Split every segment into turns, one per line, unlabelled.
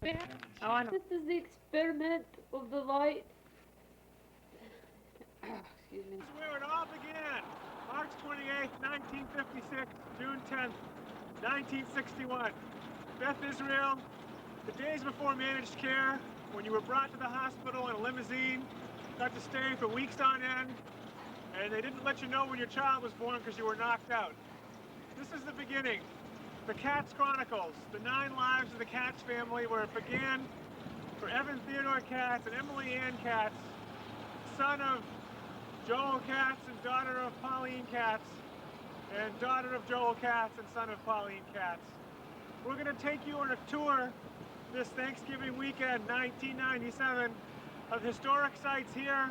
Oh, I know.
This is the experiment of the light. Excuse me.
This is where it all began. March 28th, 1956, June 10th, 1961. Beth Israel, the days before managed care, when you were brought to the hospital in a limousine, got to stay for weeks on end, and they didn't let you know when your child was born because you were knocked out. This is the beginning. The Katz Chronicles, the 9 lives of the Katz family, where it began for Evan Theodore Katz and Emily Ann Katz, son of Joel Katz and daughter of Pauline Katz, and daughter of Joel Katz and son of Pauline Katz. We're going to take you on a tour this Thanksgiving weekend, 1997, of historic sites here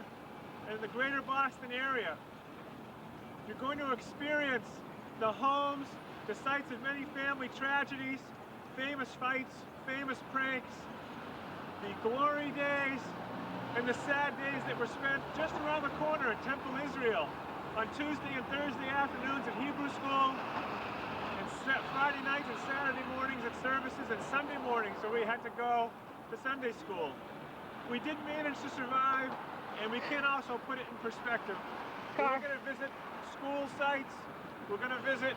in the greater Boston area. You're going to experience the homes, the sites of many family tragedies, famous fights, famous pranks, the glory days, and the sad days that were spent just around the corner at Temple Israel on Tuesday and Thursday afternoons at Hebrew school, and Friday nights and Saturday mornings at services, and Sunday mornings so we had to go to Sunday school. We did manage to survive, and we can also put it in perspective. We're going to visit school sites, we're going to visit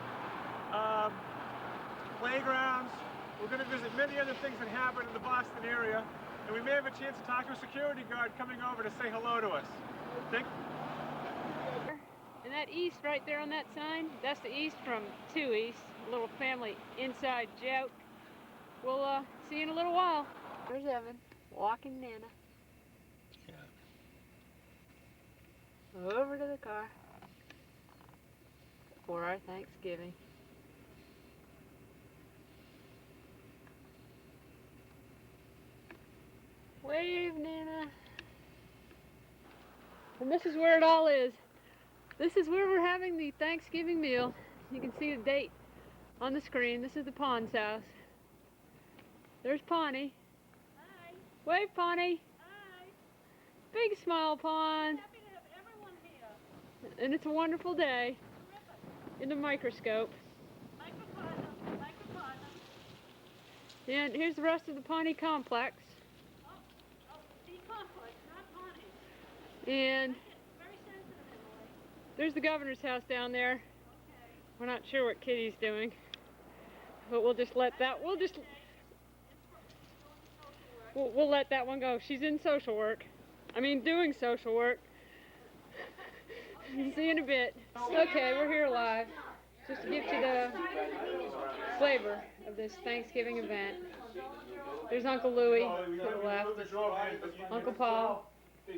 playgrounds, we're going to visit many other things that happen in the Boston area, and we may have a chance to talk to a security guard coming over to say hello to us.
And that east right there on that sign, that's the east from 2 East, a little family inside joke. We'll see you in a little while. There's Evan, walking Nana. Over to the car for our Thanksgiving. Wave, Nana. And this is where it all is. This is where we're having the Thanksgiving meal. You can see the date on the screen. This is the Pond's house. There's Pawnee.
Hi.
Wave, Pawnee.
Hi.
Big smile, Pond.
Happy to have everyone here.
And it's a wonderful day
Terrific.
in the microscope.
Microcosm. Microcosm.
And here's the rest of the Pawnee complex.
Oh, the complex, not Pawnee.
And
Very sensitive, Emily.
there's the governor's house down there.
Okay.
We're not sure what Kitty's doing, but we'll just let that. We'll let that one go. She's in social work. I mean, doing social work. See you in a bit. Okay, we're here live, just to give you the flavor of this Thanksgiving event. There's Uncle Louie to the left, Uncle Paul,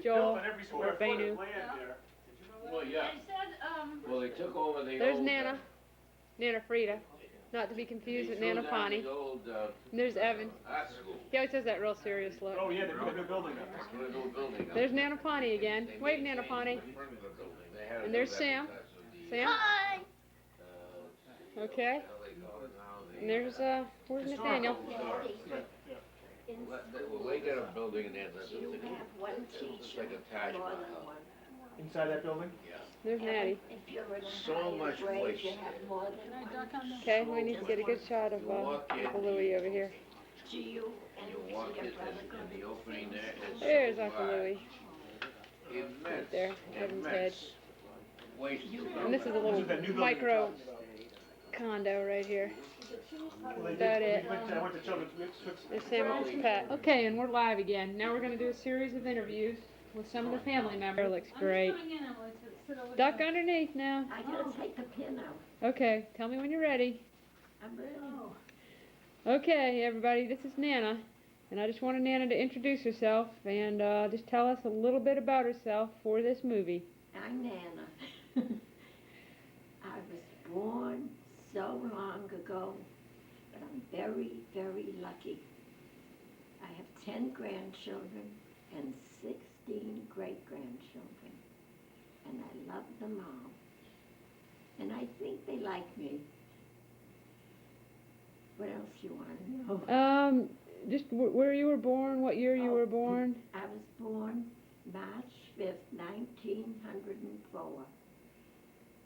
Joel, or Benu.
Well, yeah.
They said,
Well, they took over the
There's
old,
Nana, Nana Frida, not to be confused with Nana Pawnee.
The old,
And there's Evan.
art school.
He always has that real serious look.
Oh yeah, they put a new building up.
They put a new building up.
There's Nana Pawnee again.
They
Wave,
made
Nana
changes
Pawnee.
in front of the building. They had to
And
do
there's
that
Sam.
because of the,
Sam?
hi.
Okay.
how they call it now, the,
And there's where's Nathaniel?
Well, they got a building in there that's it's like a Taj Mahal.
Inside that building?
Yeah.
There's Natty.
So much waste.
Okay, we need to get a good shot of Uncle Louie over here.
You walk in the opening there. It's
There's
so
Uncle
wide.
Louie.
Immense.
Right there, Evan's head.
Immense. Waste.
And this is a little micro condo right here. About it.
I went to Children's.
There's Sam with his pet. Okay, and we're live again. Now we're going to do a series of interviews with some of the family members. Looks great.
Coming in, Emily, sit over
Duck
there.
underneath now.
I gotta take the pin out.
Okay, tell me when you're ready.
I'm ready.
Oh.
Okay, everybody, this is Nana. And I just wanted Nana to introduce herself and just tell us a little bit about herself for this movie.
I'm Nana. I was born so long ago, but I'm very, very lucky. I have 10 grandchildren and 16 great-grandchildren, and I love them all. And I think they like me. What else you want to know?
Just where you were born, what year you were born.
I was born March 5th, 1904,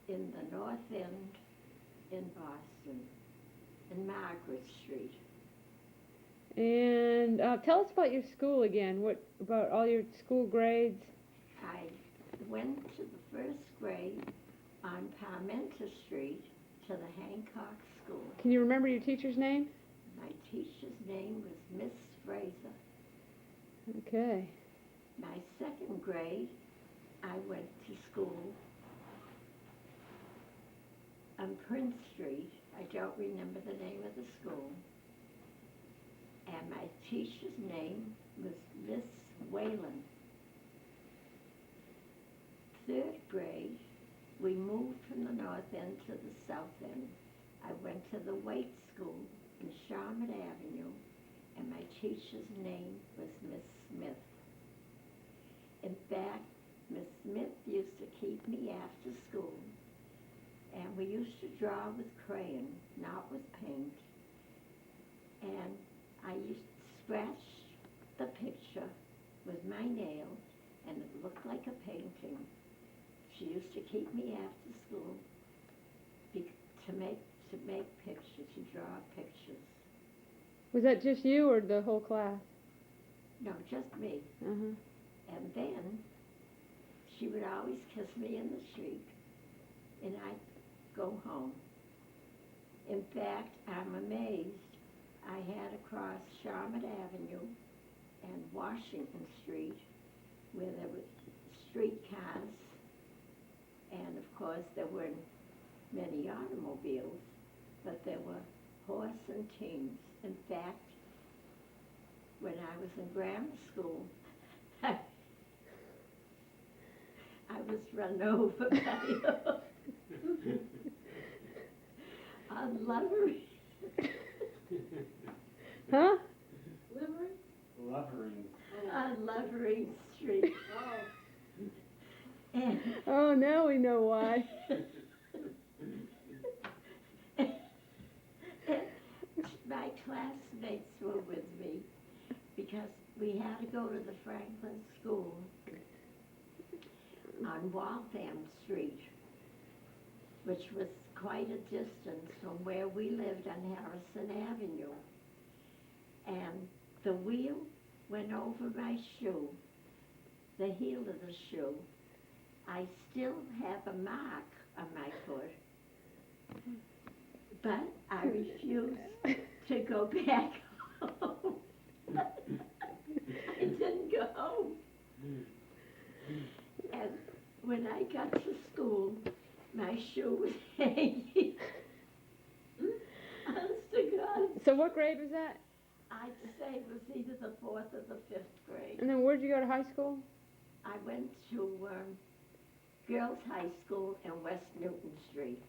in the North End in Boston, in Margaret Street.
And tell us about your school again. What about all your school grades?
I went to the first grade on Parmenter Street to the Hancock School.
Can you remember your teacher's name?
My teacher's name was Miss Fraser.
Okay.
My second grade, I went to school on Prince Street. I don't remember the name of the school. And my teacher's name was Miss Whalen. Third grade, we moved from the north end to the south end. I went to the Waite School in Charlotte Avenue, and my teacher's name was Miss Smith. In fact, Miss Smith used to keep me after school, and we used to draw with crayon, not with paint. And I used to scratch the picture with my nail, and it looked like a painting. She used to keep me after school to make pictures, to draw pictures.
Was that just you or the whole class?
No, just me.
Uh-huh.
And then she would always kiss me in the cheek, and I'd go home. In fact, I'm amazed. I had to cross Charlotte Avenue and Washington Street, where there were streetcars, and of course there weren't many automobiles, but there were horse and teams. In fact, when I was in grammar school, I was run over by a livery.
Huh?
On Levering Street. And
Oh, now we know why.
my classmates were with me because we had to go to the Franklin School on Waltham Street, which was quite a distance from where we lived on Harrison Avenue. And the wheel went over my shoe, the heel of the shoe. I still have a mark on my foot, but I refused to go back home. I didn't go home. And when I got to school, my shoe was hanging. Honest to God.
So what grade was that?
I'd say it was either the 4th or the 5th grade.
And then where'd you go to high school?
I went to Girls High School in West Newton Street.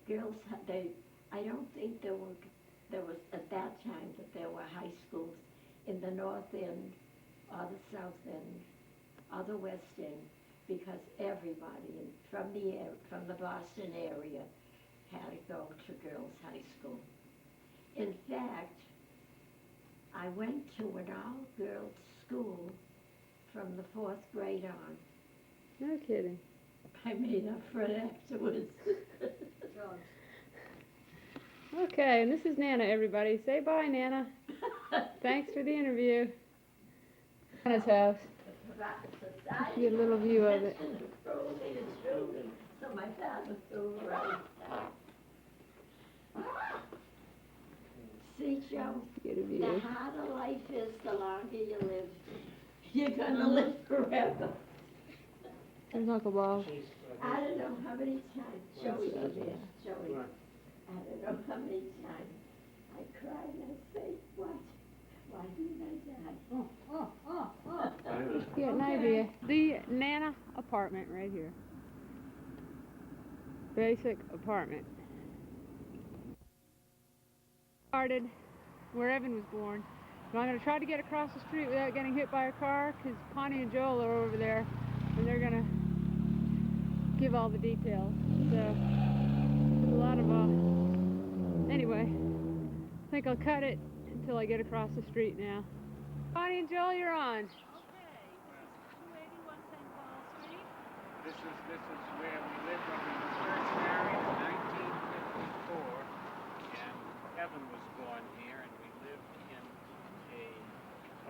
I don't think there was at that time that there were high schools in the North End or the South End or the West End, because everybody from the Boston area had to go to Girls High School. In fact, I went to an all-girls school from the 4th grade on.
No kidding.
I made up for it afterwards.
Okay, and this is Nana, everybody. Say bye, Nana. Thanks for the interview. Nana's house. Get a little view of it.
So my father threw her out. See, Joe,
Get a
the
view.
harder life is, the longer you live. You're gonna live forever.
There's Uncle Bob.
I don't know how many times, Joey, Joey, I don't know how many times I cried and I say, why didn't I die?
Get an idea. The Nana apartment right here. Basic apartment. Started where Evan was born. But I'm going to try to get across the street without getting hit by a car, because Connie and Joel are over there and they're going to give all the details. So there's a lot of anyway, I think I'll cut it until I get across the street now. Connie and Joel, you're on.
This is where we lived when we were first married in 1954, and Evan was born here, and we lived in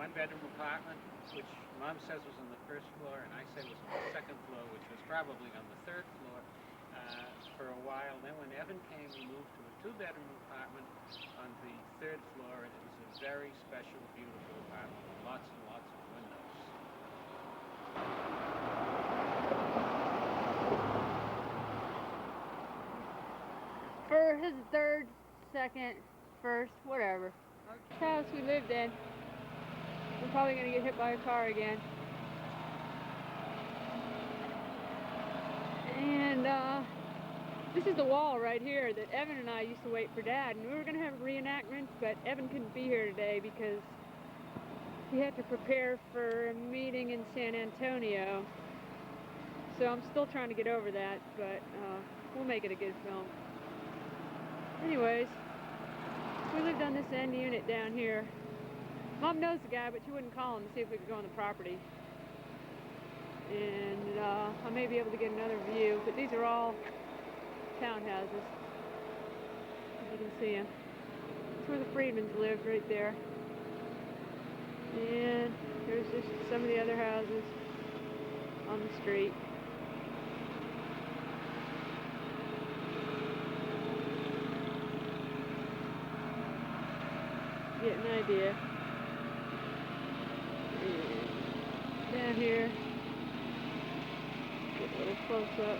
one-bedroom apartment, which Mom says was on the first floor, and I say was on the second floor, which was probably on the third floor for a while. Then when Evan came, we moved to a two-bedroom apartment on the third floor, and it was a very special, beautiful apartment with lots and lots of windows.
For his third, second, first, whatever. This house we lived in, we're probably going to get hit by a car again. And this is the wall right here that Evan and I used to wait for Dad. And we were going to have reenactments, but Evan couldn't be here today because he had to prepare for a meeting in San Antonio. So I'm still trying to get over that, but we'll make it a good film. Anyways, we lived on this end unit down here. Mom knows the guy, but she wouldn't call him to see if we could go on the property. And I may be able to get another view, but these are all townhouses, as you can see them. That's where the Friedmans lived, right there. And there's just some of the other houses on the street. Get an idea. And down here, get a little close up.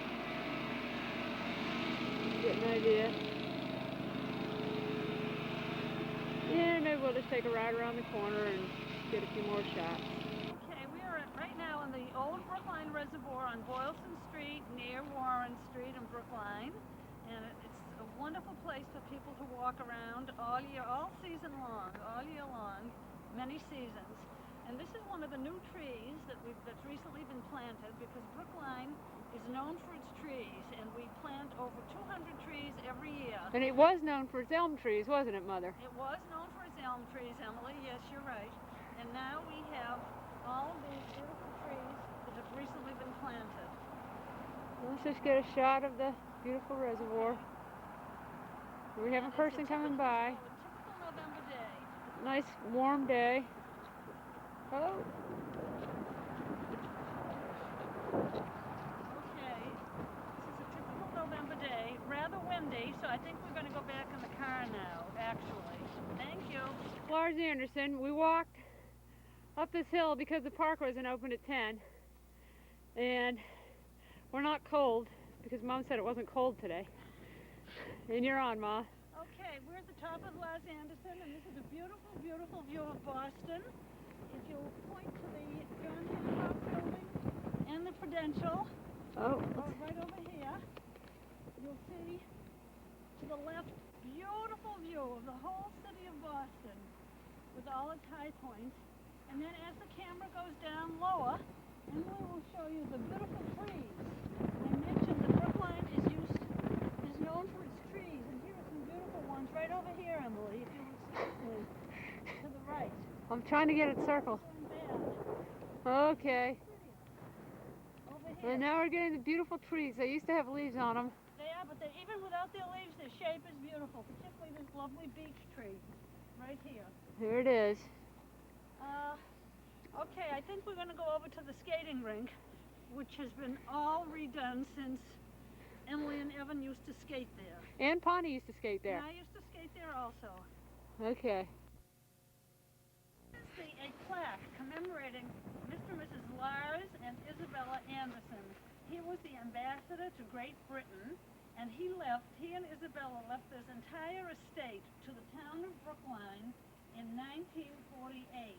Get an idea. Yeah, maybe we'll just take a ride around the corner and get a few more shots.
Okay, we are right now on the old Brookline Reservoir on Boylston Street near Warren Street in Brookline. And it's a wonderful place for people to walk around all year, all season long, all year long, many seasons. And this is one of the new trees that's recently been planted, because Brookline is known for its trees, and we plant over 200 trees every year.
And it was known for its elm trees, wasn't it, Mother?
It was known for its elm trees, Emily. Yes, you're right. And now we have all of these beautiful trees that have recently been planted.
Let's just get a shot of the beautiful reservoir. We have a person coming by.
A typical November day.
Nice warm day. Oh.
Okay, this is a typical November day, rather windy, so I think we're going to go back in the car now, actually. Thank you.
Lars Anderson, we walked up this hill because the park wasn't open at 10. And we're not cold, because Mom said it wasn't cold today. And you're on, Ma.
Okay, we're at the top of Lars Anderson, and this is a beautiful, beautiful view of Boston. If you point to the John Hancock building and the Prudential, right over here, you'll see to the left, beautiful view of the whole city of Boston with all its high points. And then as the camera goes down lower, Emily will show you the beautiful trees. I mentioned that Brookline is known for its trees, and here are some beautiful ones right over here, Emily, if you will see to the right.
I'm trying to get it circled. Okay.
Over here.
And now we're getting the beautiful trees. They used to have leaves on them.
They are, but even without their leaves, their shape is beautiful, particularly this lovely beech tree right here.
Here it is.
Okay, I think we're going to go over to the skating rink, which has been all redone since Emily and Evan used to skate there.
And Pawnee used to skate there.
And I used to skate there also.
Okay.
See a plaque commemorating Mr. and Mrs. Lars and Isabella Anderson. He was the ambassador to Great Britain, and he and Isabella left this entire estate to the town of Brookline in 1948.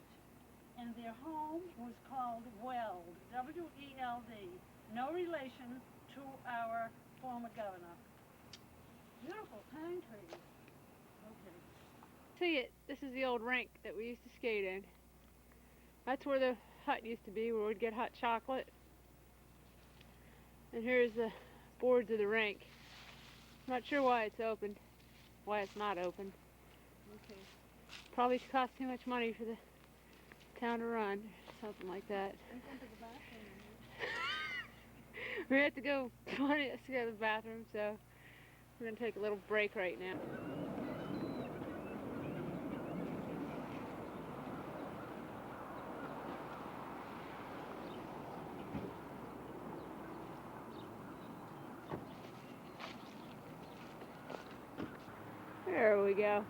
And their home was called Weld, W-E-L-D, no relation to our former governor. Beautiful pine trees. Okay.
See it. This is the old rink that we used to skate in. That's where the hut used to be, where we'd get hot chocolate. And here's the boards of the rink. I'm not sure why it's open, why it's not open.
Okay.
Probably cost too much money for the town to run, something like that.
I'm going to the bathroom.
We have to go, Pawnee has to go to the bathroom, so we're going to take a little break right now. There we go.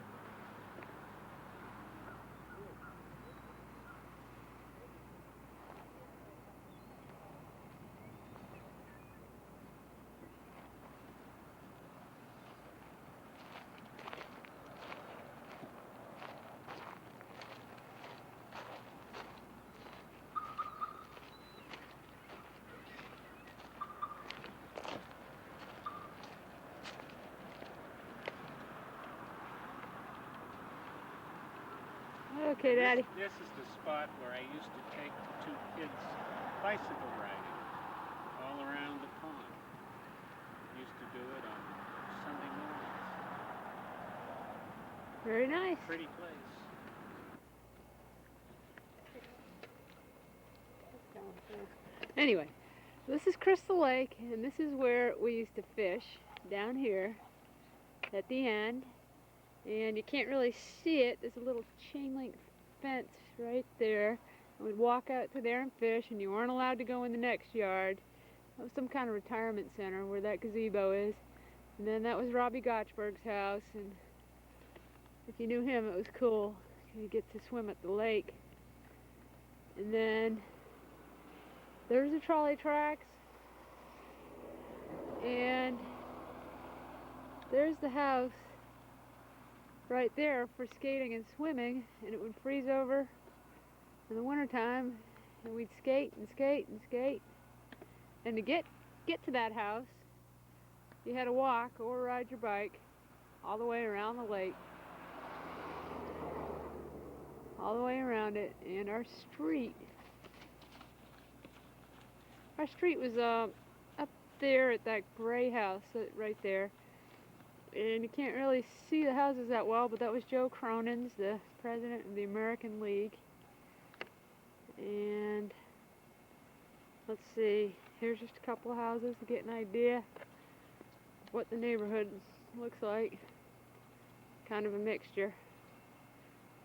Okay, Daddy.
This is the spot where I used to take the two kids bicycle riding all around the pond. Used to do it on Sunday mornings.
Very nice.
Pretty place.
Anyway, this is Crystal Lake, and this is where we used to fish, down here at the end. And you can't really see it. There's a little chain link fence right there. And we'd walk out to there and fish, and you weren't allowed to go in the next yard. That was some kind of retirement center where that gazebo is. And then that was Robbie Gotchberg's house, and if you knew him, it was cool. You get to swim at the lake. And then there's the trolley tracks, and there's the house right there for skating and swimming, and it would freeze over in the wintertime, and we'd skate and skate and skate. And to get to that house, you had to walk or ride your bike all the way around the lake, all the way around it. And our street was up there at that gray house right there. And you can't really see the houses that well, but that was Joe Cronin's, the president of the American League. And let's see, here's just a couple of houses to get an idea of what the neighborhood looks like. Kind of a mixture.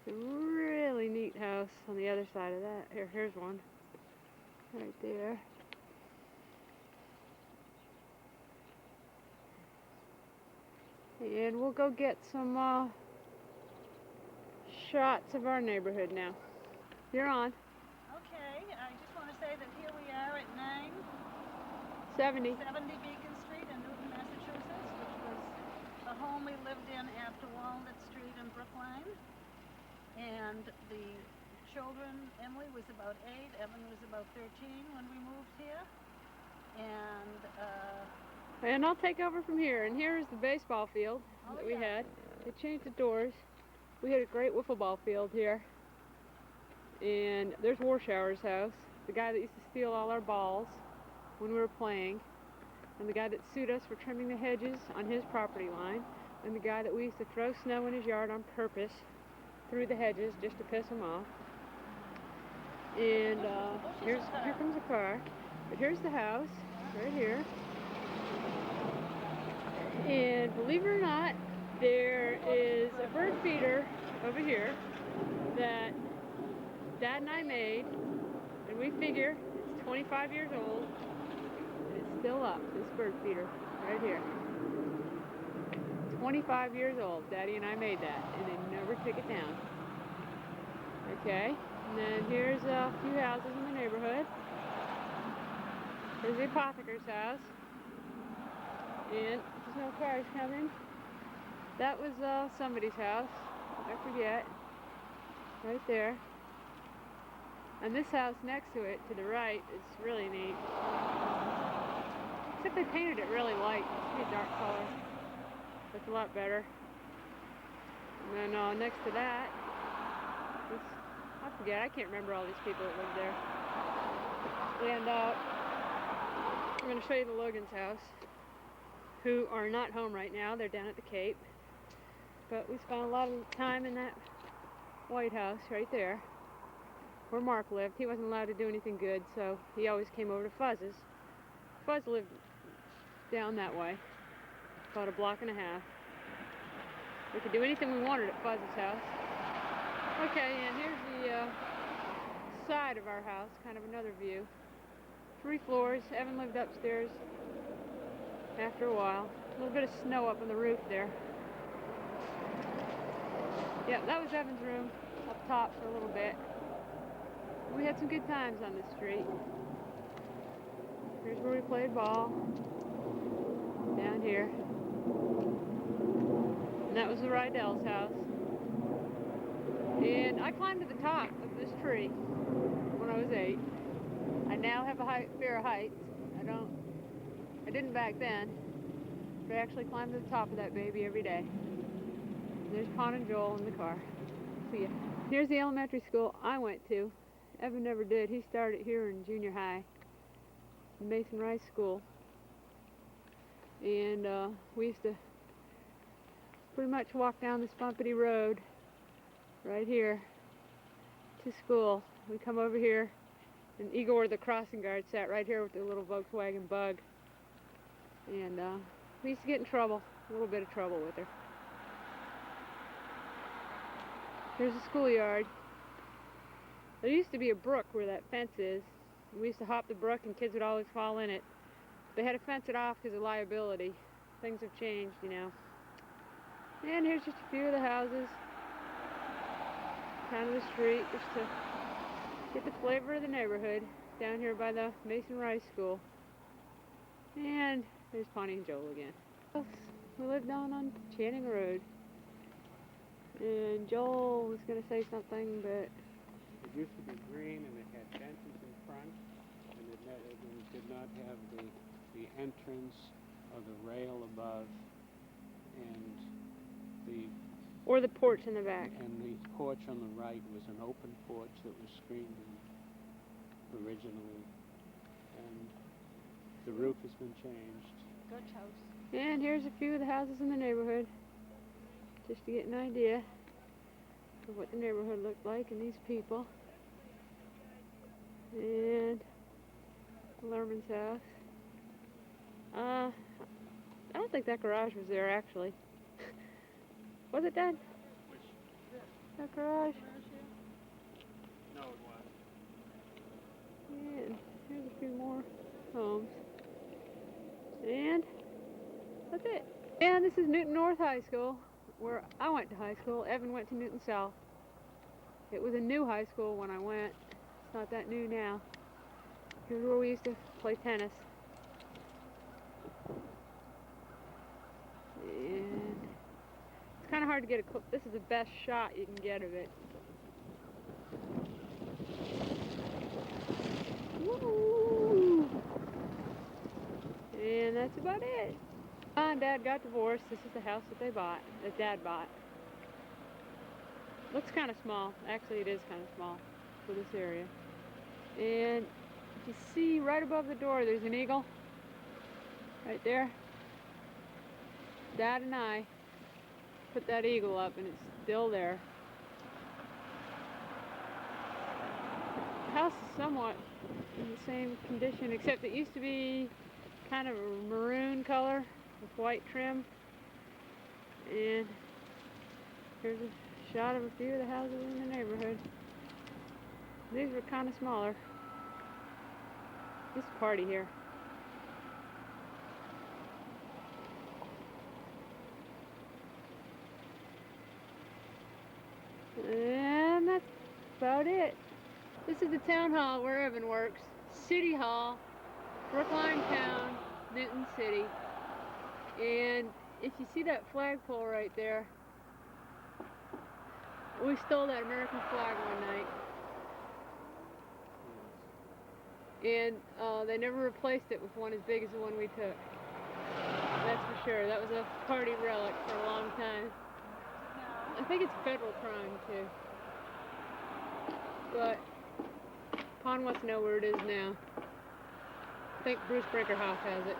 It's a really neat house on the other side of that. Here's one right there. And we'll go get some shots of our neighborhood now. You're on.
Okay, I just want to say that here we are at
70
Beacon Street in Newton, Massachusetts, which was the home we lived in after Walnut Street in Brookline. And the children, Emily was about 8, Evan was about 13 when we moved here.
And I'll take over from here. And here's the baseball field that we had. They changed the doors. We had a great wiffle ball field here. And there's Warshower's house, the guy that used to steal all our balls when we were playing, and the guy that sued us for trimming the hedges on his property line, and the guy that we used to throw snow in his yard on purpose through the hedges just to piss him off. And here comes a car. But here's the house, right here. And believe it or not, there is a bird feeder over here that Dad and I made, and we figure it's 25 years old, and it's still up, this bird feeder, right here. 25 years old, Daddy and I made that, and they never took it down. Okay, and then here's a few houses in the neighborhood. Here's the apothecary's house, and there's no cars coming. That was somebody's house, I forget, right there. And this house next to it, to the right, is really neat. Except they painted it really light. It should be a dark color. That's a lot better. And then next to that, I forget, I can't remember all these people that live there. And I'm going to show you the Logan's house, who are not home right now. They're down at the Cape. But we spent a lot of time in that White House right there, where Mark lived. He wasn't allowed to do anything good, so he always came over to Fuzz's. Fuzz lived down that way, about a block and a half. We could do anything we wanted at Fuzz's house. Okay, and here's the side of our house, kind of another view. 3 floors. Evan lived upstairs after a while. A little bit of snow up on the roof there. Yeah, that was Evan's room up top for a little bit. We had some good times on this street. Here's where we played ball. Down here. And that was the Rydell's house. And I climbed to the top of this tree when I was 8. I now have a fear of heights. I didn't back then. But I actually climbed to the top of that baby every day. There's Pon and Joel in the car. See ya. Here's the elementary school I went to. Evan never did. He started here in junior high. Mason Rice School. And we used to pretty much walk down this bumpity road right here to school. We come over here, and Igor, the crossing guard, sat right here with the little Volkswagen Bug. And we used to get in trouble, a little bit of trouble with her. Here's the schoolyard. There used to be a brook where that fence is. We used to hop the brook and kids would always fall in it. They had to fence it off because of liability. Things have changed, you know. And here's just a few of the houses. Kind of the street, just to get the flavor of the neighborhood. Down here by the Mason Rice School. And there's Pawnee and Joel again. We live down on Channing Road. And Joel was going to say something, but...
It used to be green and it had benches in front, and it did not have the entrance or the rail above, and
or the porch in the back.
And the porch on the right was an open porch that was screened originally, and the roof has been changed.
Dutch house.
And here's a few of the houses in the neighborhood, just to get an idea of what the neighborhood looked like and these people. And Lerman's house. I don't think that garage was there actually. Was it, Dad?
Which?
That garage?
No, it was.
And here's a few more homes. And that's it. And this is Newton North High School, where I went to high school. Evan went to Newton South. It was a new high school when I went. It's not that new now. Here's where we used to play tennis. And it's kind of hard to get a clip. This is the best shot you can get of it. Woo! And that's about it. Mom and Dad got divorced. This is the house that they bought, that Dad bought. Looks kind of small. Actually, it is kind of small for this area. And if you see right above the door, there's an eagle. Right there. Dad and I put that eagle up, and it's still there. The house is somewhat in the same condition, except it used to be kind of a maroon color with white trim. And here's a shot of a few of the houses in the neighborhood. These were kind of smaller. This party here. And that's about it. This is the town hall where Evan works. City Hall, Brookline Town, Newton City. And if you see that flagpole right there, we stole that American flag one night. And they never replaced it with one as big as the one we took. That's for sure. That was a party relic for a long time. I think it's federal crime too. But Pon wants to know where it is now. I think Bruce Brinkerhoff has it.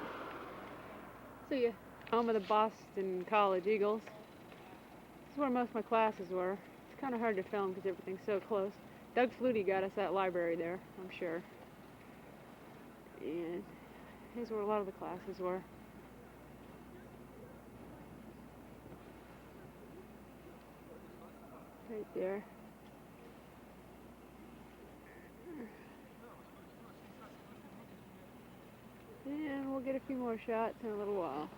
See ya. Home of the Boston College Eagles. This is where most of my classes were. It's kind of hard to film because everything's so close. Doug Flutie got us that library there, I'm sure. And here's where a lot of the classes were. Right there. And we'll get a few more shots in a little while.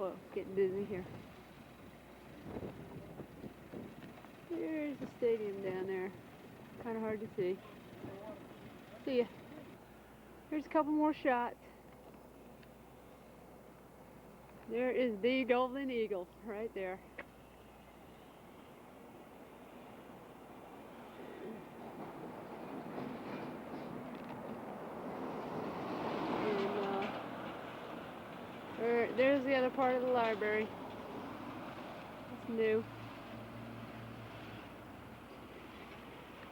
Whoa, getting dizzy here. There's the stadium down there. Kind of hard to see. See ya. Here's a couple more shots. There is the Golden Eagle right there. And there's the other part of the library. It's new.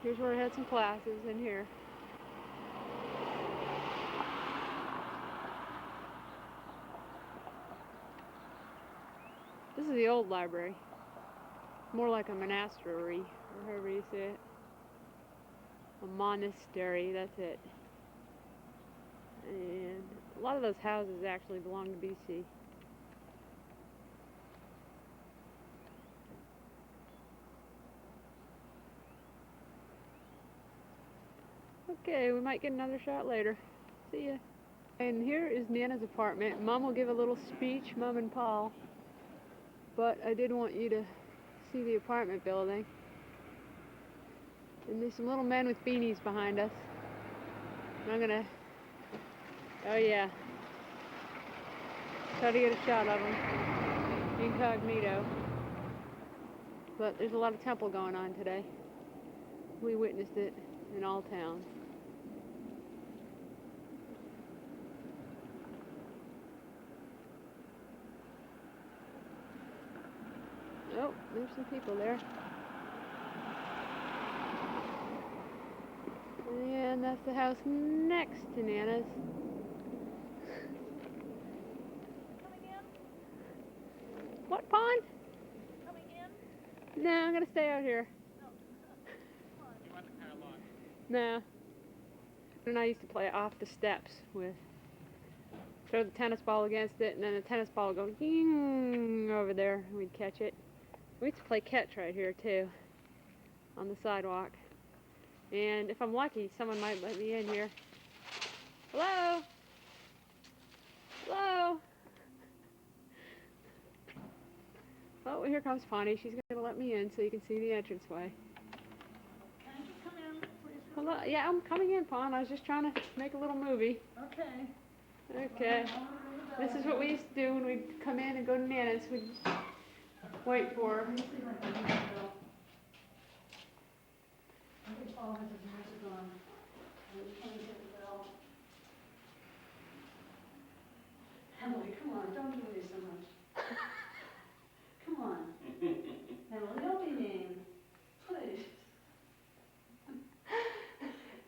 Here's where I had some classes in here. This is the old library. More like a monastery, or however you say it. A monastery, that's it. And a lot of those houses actually belong to BC. Okay, we might get another shot later. See ya. And here is Nana's apartment. Mom will give a little speech, Mom and Paul. But I did want you to see the apartment building. And there's some little men with beanies behind us. And I'm gonna, oh yeah, try to get a shot of them incognito. But there's a lot of temple going on today. We witnessed it in all towns. Oh, there's some people there. And that's the house next to Nana's.
Coming in?
What pond?
Coming in?
No, I'm gonna stay out here.
No. Come on.
You want the car locked?
No. And I used to play off the steps with, throw the tennis ball against it, and then the tennis ball would go ying over there, and we'd catch it. We used to play catch right here too, on the sidewalk. And if I'm lucky, someone might let me in here. Hello? Hello? Oh, here comes Pawnee. She's gonna let me in so you can see the entranceway.
Can I just come in, please?
Hello? Yeah, I'm coming in, Pawn. I was just trying to make a little movie.
Okay.
Okay. This is what we used to do when we'd come in and go to Nana's. We'd wait for her.
Let me see if I can get the bill. I think Paul has his music on. I'm trying to get the bill. Emily, come on, don't do this so much. Come on. Emily, don't be mean. Please.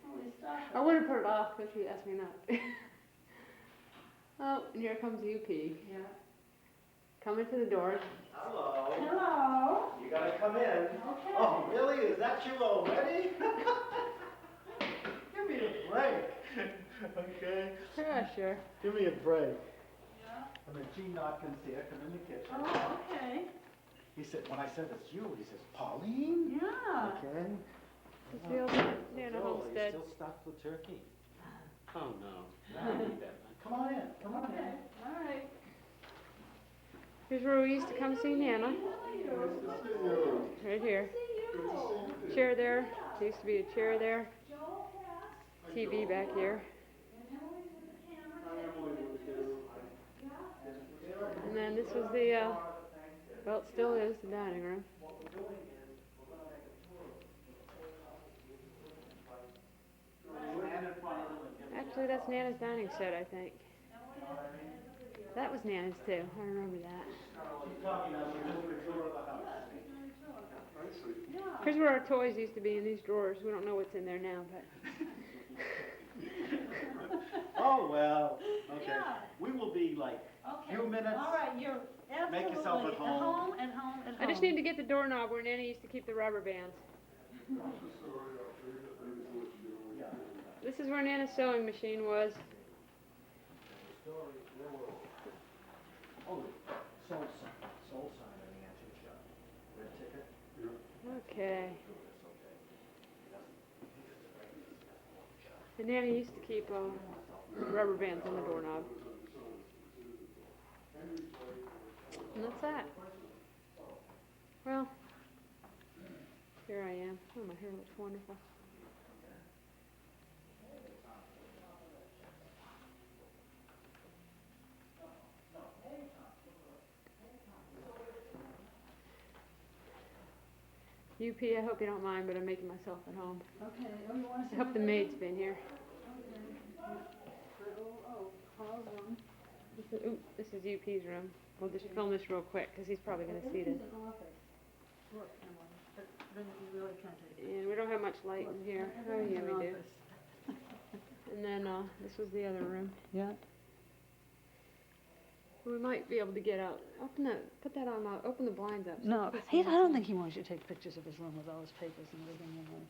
Emily, stop it.
I would have put it off, but she asked me not to. Oh, and here comes UP.
Yeah.
Coming to the door.
Hello.
Hello.
You gotta come in.
Okay.
Oh, really? Is that you already? Give me a break. Okay.
Yeah, sure.
Give me a break.
Yeah.
And then Gene Knotkins here, come in the kitchen.
Oh, okay.
He said, when I said it's you, he says, Pauline?
Yeah.
Okay.
It's the old Nana
Joel, are you
homestead.
still stuffed with turkey?
Oh, no.
No, I need that. Come on in. Come on
Okay.
in.
All right.
Here's where we used to come see Nana. Right here. Chair there. There used to be a chair there. TV back here. And then this was the, well, it still is the dining room. Actually, that's Nana's dining set, I think. That was Nana's too. I remember that. Here's where our toys used to be, in these drawers. We don't know what's in there now, but.
Oh, well, okay.
Yeah.
We will be like
Okay.
few minutes.
All right, you're absolutely
Make yourself at home.
At home.
I just need to get the doorknob where Nana used to keep the rubber bands. This is where Nana's sewing machine was.
Oh, soul sign in the antique shop. Red ticket?
Okay. And Nana used to keep rubber bands on the doorknob. And that's that. Well, here I am. Oh, my hair looks wonderful. UP, I hope you don't mind, but I'm making myself at home.
Okay, oh, you want to
I hope the maid's been here.
Paul's room.
This is UP's room. We'll just film this real quick because he's probably going to see this.
Everything's an office. Look, Emily, but then you really can't take it.
And we don't have much light in here. Oh, yeah,
Everything's an
we do.
office.
And then this was the other room.
Yeah.
We might be able to get out. Put that on, open the blinds up. So
No,
you can
I don't think he wants you to take pictures of his room with all his papers and everything in there.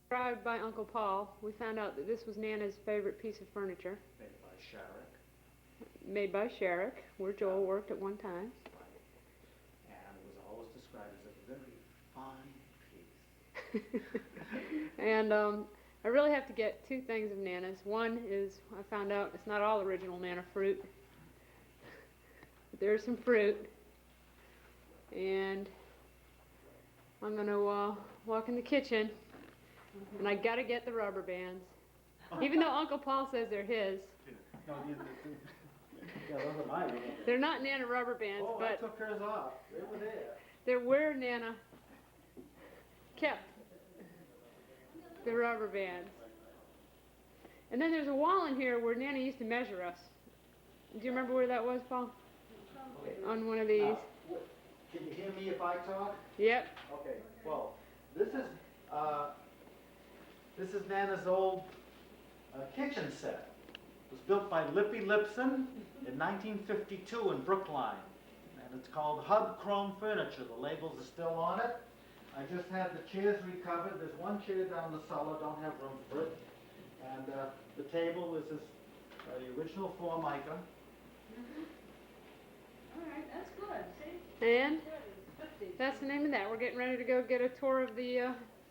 Described by Uncle Paul, we found out that this was Nana's favorite piece of furniture.
Made by Sharrock,
Made by Sharrock, where Joel worked at one time.
and it was always described as a very fine piece.
And I really have to get two things of Nana's. One is I found out it's not all original Nana fruit. But there's some fruit. And I'm going to walk in the kitchen. And I got to get the rubber bands. Even though Uncle Paul says they're his.
No, yeah, those are mine.
They're not Nana rubber bands,
Oh, I
but
took hers off. They were there.
they're where Nana kept the rubber bands. And then there's a wall in here where Nana used to measure us. Do you remember where that was, Paul? On one of these.
Can you hear me if I talk?
Yep.
Okay, well, this is Nana's old kitchen set. It was built by Lippy Lipson in 1952 in Brookline. And it's called Hub Chrome Furniture. The labels are still on it. I just had the chairs recovered. There's one chair down the cellar, don't have room for it. And the table is the original Formica.
All right, that's good, see?
And that's the name of that. We're getting ready to go get a tour of the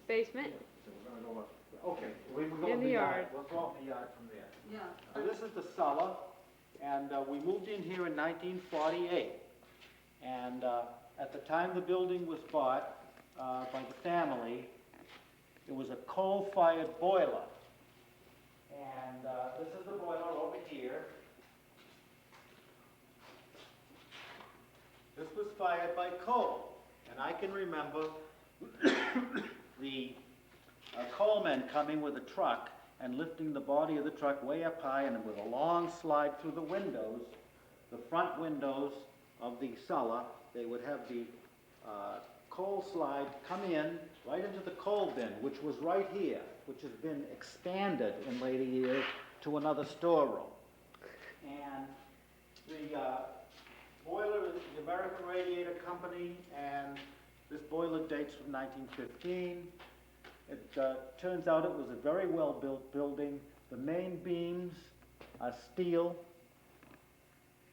basement.
So we're going to go up. Okay, we go
In
up
the
the
yard.
yard. We'll go up the yard from there.
Yeah.
So this is the cellar, and we moved in here in 1948. And at the time the building was bought by the family, it was a coal-fired boiler. And this is the boiler over here. This was fired by coal. And I can remember the coalmen coming with a truck and lifting the body of the truck way up high, and with a long slide through the windows, the front windows of the cellar, they would have the coal slide come in right into the coal bin, which was right here, which has been expanded in later years to another storeroom. And the boiler is the American Radiator Company, and this boiler dates from 1915. It turns out it was a very well-built building. The main beams are steel,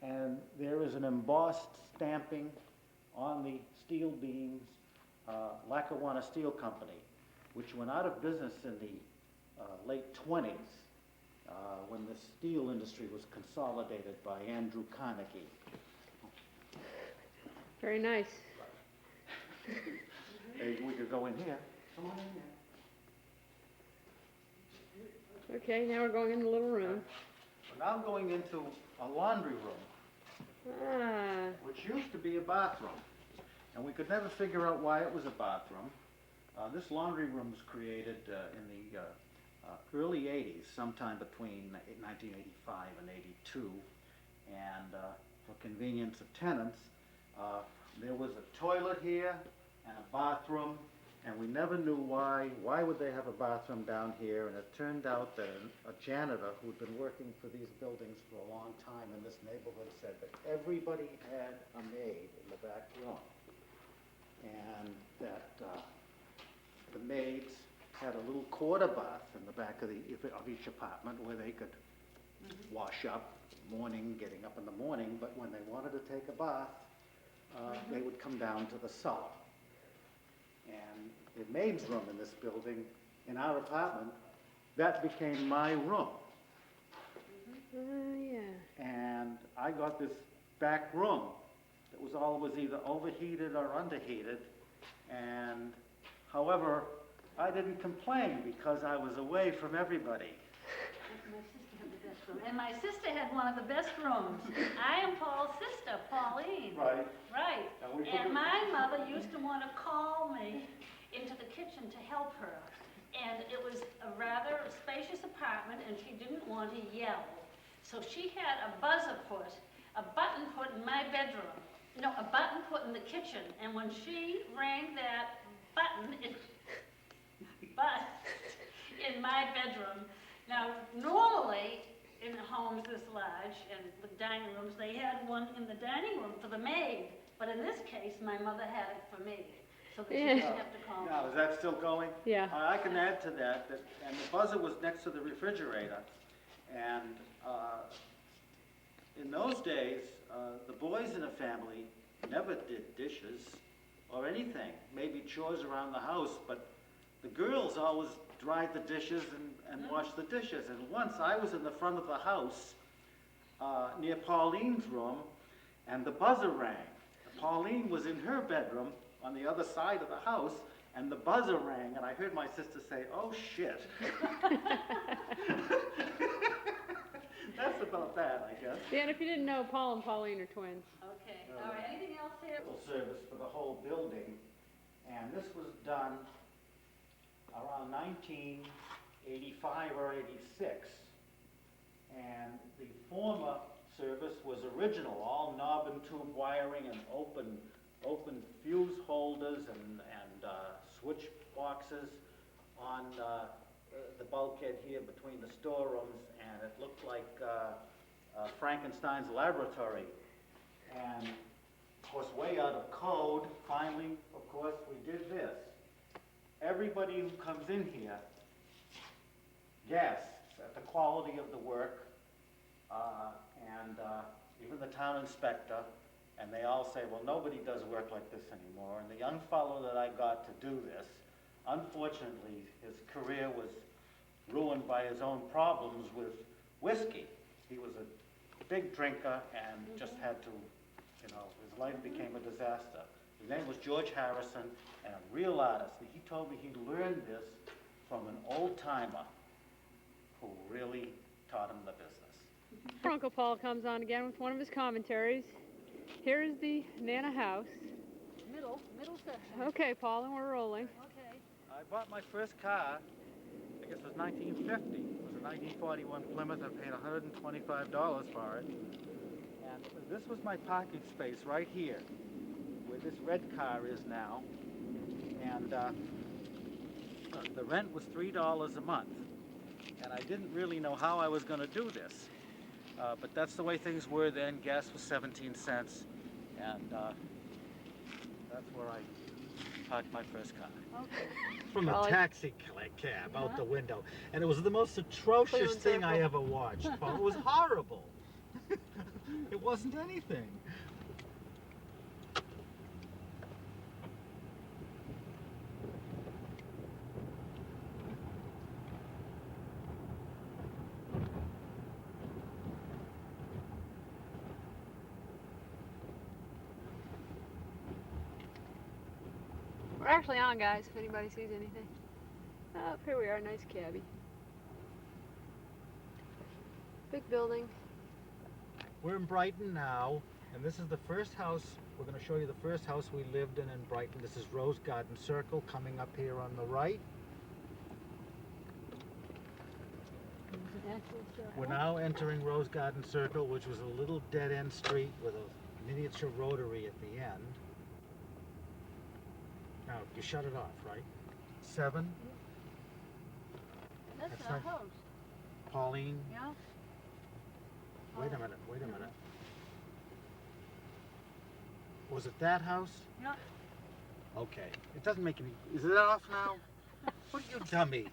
and there is an embossed stamping on the steel beams, Lackawanna Steel Company, which went out of business in the late 20s when the steel industry was consolidated by Andrew Carnegie.
Very nice.
Hey, we could go in here. Come on in there.
Okay, now we're going in the little room.
Now I'm going into a laundry room,
Ah,
which used to be a bathroom. And we could never figure out why it was a bathroom. This laundry room was created in the early 80s, sometime between 1985 and 82. And for convenience of tenants, there was a toilet here and a bathroom, and we never knew why would they have a bathroom down here. And it turned out that a janitor who'd been working for these buildings for a long time in this neighborhood said that everybody had a maid in the back room, and that the maids had a little quarter bath in the back of each apartment where they could wash up morning, getting up in the morning, but when they wanted to take a bath, they would come down to the cellar. And the maid's room in this building, in our apartment, that became my room.
Yeah.
And I got this back room that was always either overheated or underheated. And however, I didn't complain because I was away from everybody.
And my sister had one of the best rooms. I am Paul's sister, Pauline.
Right.
Right.
And
And my mother used to want to call me into the kitchen to help her. And it was a rather spacious apartment, and she didn't want to yell. So she had a buzzer put, a button put in my bedroom. No, a button put in the kitchen. And when she rang that button, it buzzed in my bedroom. Now, normally, in homes this large and with dining rooms, they had one in the dining room for the maid. But in this case, my mother had it for me, so that she didn't have to call me.
Now, is that still going?
Yeah.
I can add to that, and the buzzer was next to the refrigerator. And in those days, the boys in a family never did dishes or anything, maybe chores around the house, but the girls always dried the dishes and washed the dishes. And once I was in the front of the house near Pauline's room, and the buzzer rang. Pauline was in her bedroom on the other side of the house, and the buzzer rang, and I heard my sister say, "Oh, shit." That's about that, I guess.
Yeah, and if you didn't know, Paul and Pauline are twins.
Okay, all right, anything else here?
Service for the whole building, and this was done around 1985 or 86. And the former service was original, all knob and tube wiring and open fuse holders and switch boxes on the bulkhead here between the storerooms, and it looked like Frankenstein's laboratory. And of course, way out of code, finally, of course, we did this. Everybody who comes in here gasps at the quality of the work, and even the town inspector, and they all say, well, nobody does work like this anymore. And the young fellow that I got to do this, unfortunately, his career was ruined by his own problems with whiskey. He was a big drinker and just had to, his life became a disaster. His name was George Harrison, and a real artist. He told me he learned this from an old-timer who really taught him the business.
Uncle Paul comes on again with one of his commentaries. Here is the Nana house.
Middle section.
Okay, Paul, and we're rolling.
Okay.
I bought my first car, I guess it was 1950. It was a 1941 Plymouth. I paid $125 for it. And this was my parking space right here, where this red car is now. And the rent was $3 a month. And I didn't really know how I was going to do this. But that's the way things were then. Gas was 17 cents. And that's where I parked my first car.
Okay.
From a taxi cab out the window. And it was the most atrocious thing I ever watched, Paul. It was horrible. It wasn't anything.
We're actually on, guys, if anybody sees anything. Oh, here we are, nice cabbie. Big building.
We're in Brighton now, and this is the first house. We're going to show you the first house we lived in Brighton. This is Rose Garden Circle coming up here on the right. We're now entering Rose Garden Circle, which was a little dead-end street with a miniature rotary at the end. Now, you shut it off, right? 7.
That's
That's
our
nice.
house.
Pauline.
Yeah?
Wait a minute, wait a minute. Was it that house?
Yeah.
Okay. It doesn't make any... Is it off now? What are you dummy?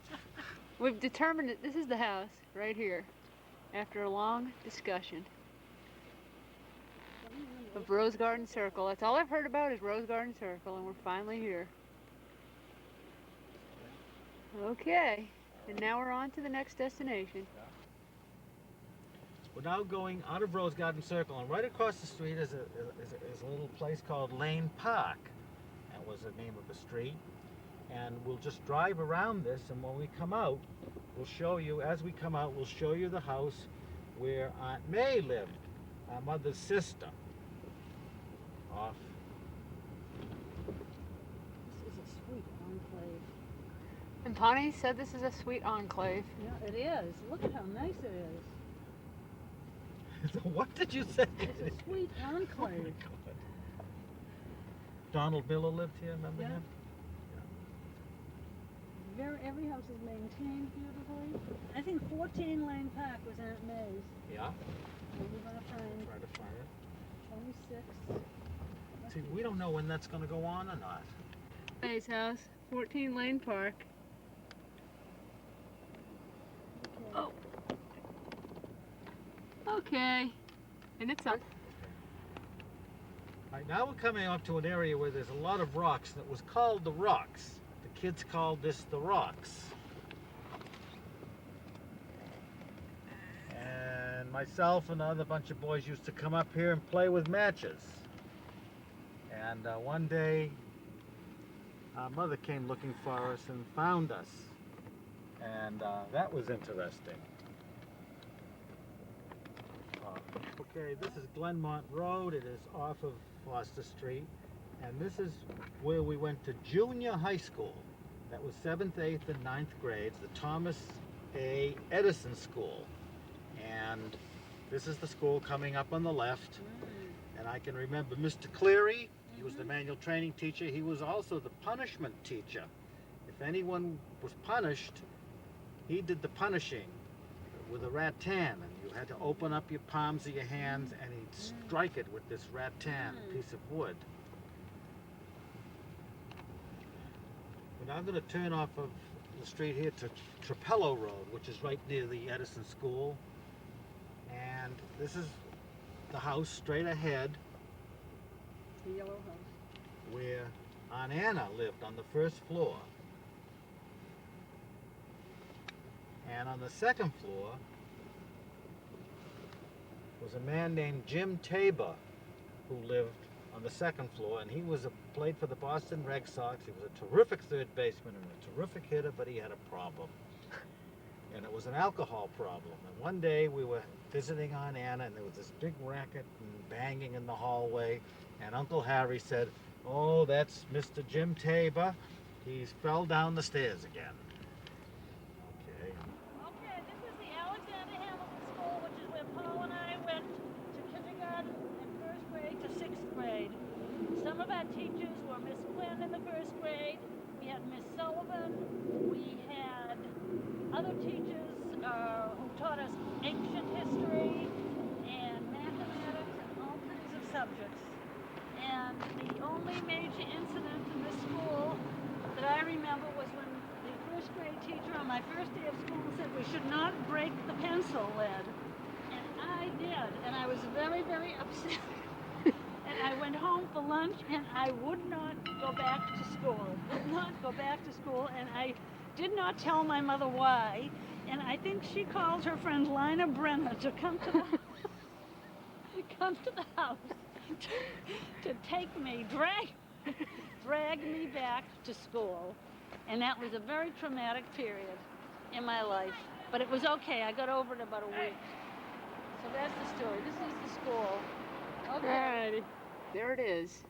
We've determined that this is the house, right here, after a long discussion of Rose Garden Circle. That's all I've heard about is Rose Garden Circle, and we're finally here. Okay, and now we're on to the next destination.
We're now going out of Rose Garden Circle, and right across the street is a little place called Lane Park. That was the name of the street. And we'll just drive around this, and when we come out, we'll show you, as we come out, we'll show you the house where Aunt May lived, our mother's sister. Off.
This is a sweet enclave.
And Connie said this is a sweet enclave.
Yeah, it is. Look at how nice it is.
What did you say?
It's a sweet
Oh my
enclave.
God. Donald Miller lived here, remember
Yeah.
him?
Every house is maintained beautifully. I think 14 Lane Park was Aunt May's.
Yeah.
We're gonna find
Try to find it.
26.
See, we don't know when that's going to go on or not.
May's house, 14 Lane Park.
Okay.
Oh. Okay. And it's on.
All right, now we're coming up to an area where there's a lot of rocks, and it was called the Rocks. The kids called this the Rocks. And myself and another bunch of boys used to come up here and play with matches. And one day, our mother came looking for us and found us. And that was interesting. Okay, this is Glenmont Road. It is off of Foster Street. And this is where we went to junior high school. That was 7th, 8th, and 9th grades, the Thomas A. Edison School. And this is the school coming up on the left. And I can remember Mr. Cleary. He was the manual training teacher. He was also the punishment teacher. If anyone was punished, he did the punishing with a rattan. And you had to open up your palms of your hands and he'd strike it with this rattan, a piece of wood. We're now going to turn off of the street here to Trapello Road, which is right near the Edison School. And this is the house straight ahead
The yellow house.
where Aunt Anna lived on the first floor. And on the second floor was a man named Jim Tabor who lived on the second floor, and he played for the Boston Red Sox. He was a terrific third baseman and a terrific hitter, but he had a problem. And it was an alcohol problem. And one day we were visiting Aunt Anna, and there was this big racket and banging in the hallway, and Uncle Harry said, "Oh, that's Mr. Jim Tabor. He's fell down the stairs again." Okay.
Okay, this is the Alexander Hamilton School, which is where Paul and I went to kindergarten and first grade to sixth grade. Some of our teachers were Miss Quinn in the first grade. We had Miss Sullivan. We had other teachers who taught us ancient history and mathematics and all kinds of subjects. And the only major incident in this school that I remember was when the first grade teacher on my first day of school said we should not break the pencil lid. And I did, and I was very, very upset. And I went home for lunch and I would not go back to school. Would not go back to school, and I did not tell my mother why. And I think she called her friend Lina Brenner to come to the house to take me, drag me back to school. And that was a very traumatic period in my life. But it was okay. I got over it in about a week. So that's the story. This is the school. Okay.
Alrighty. There it is.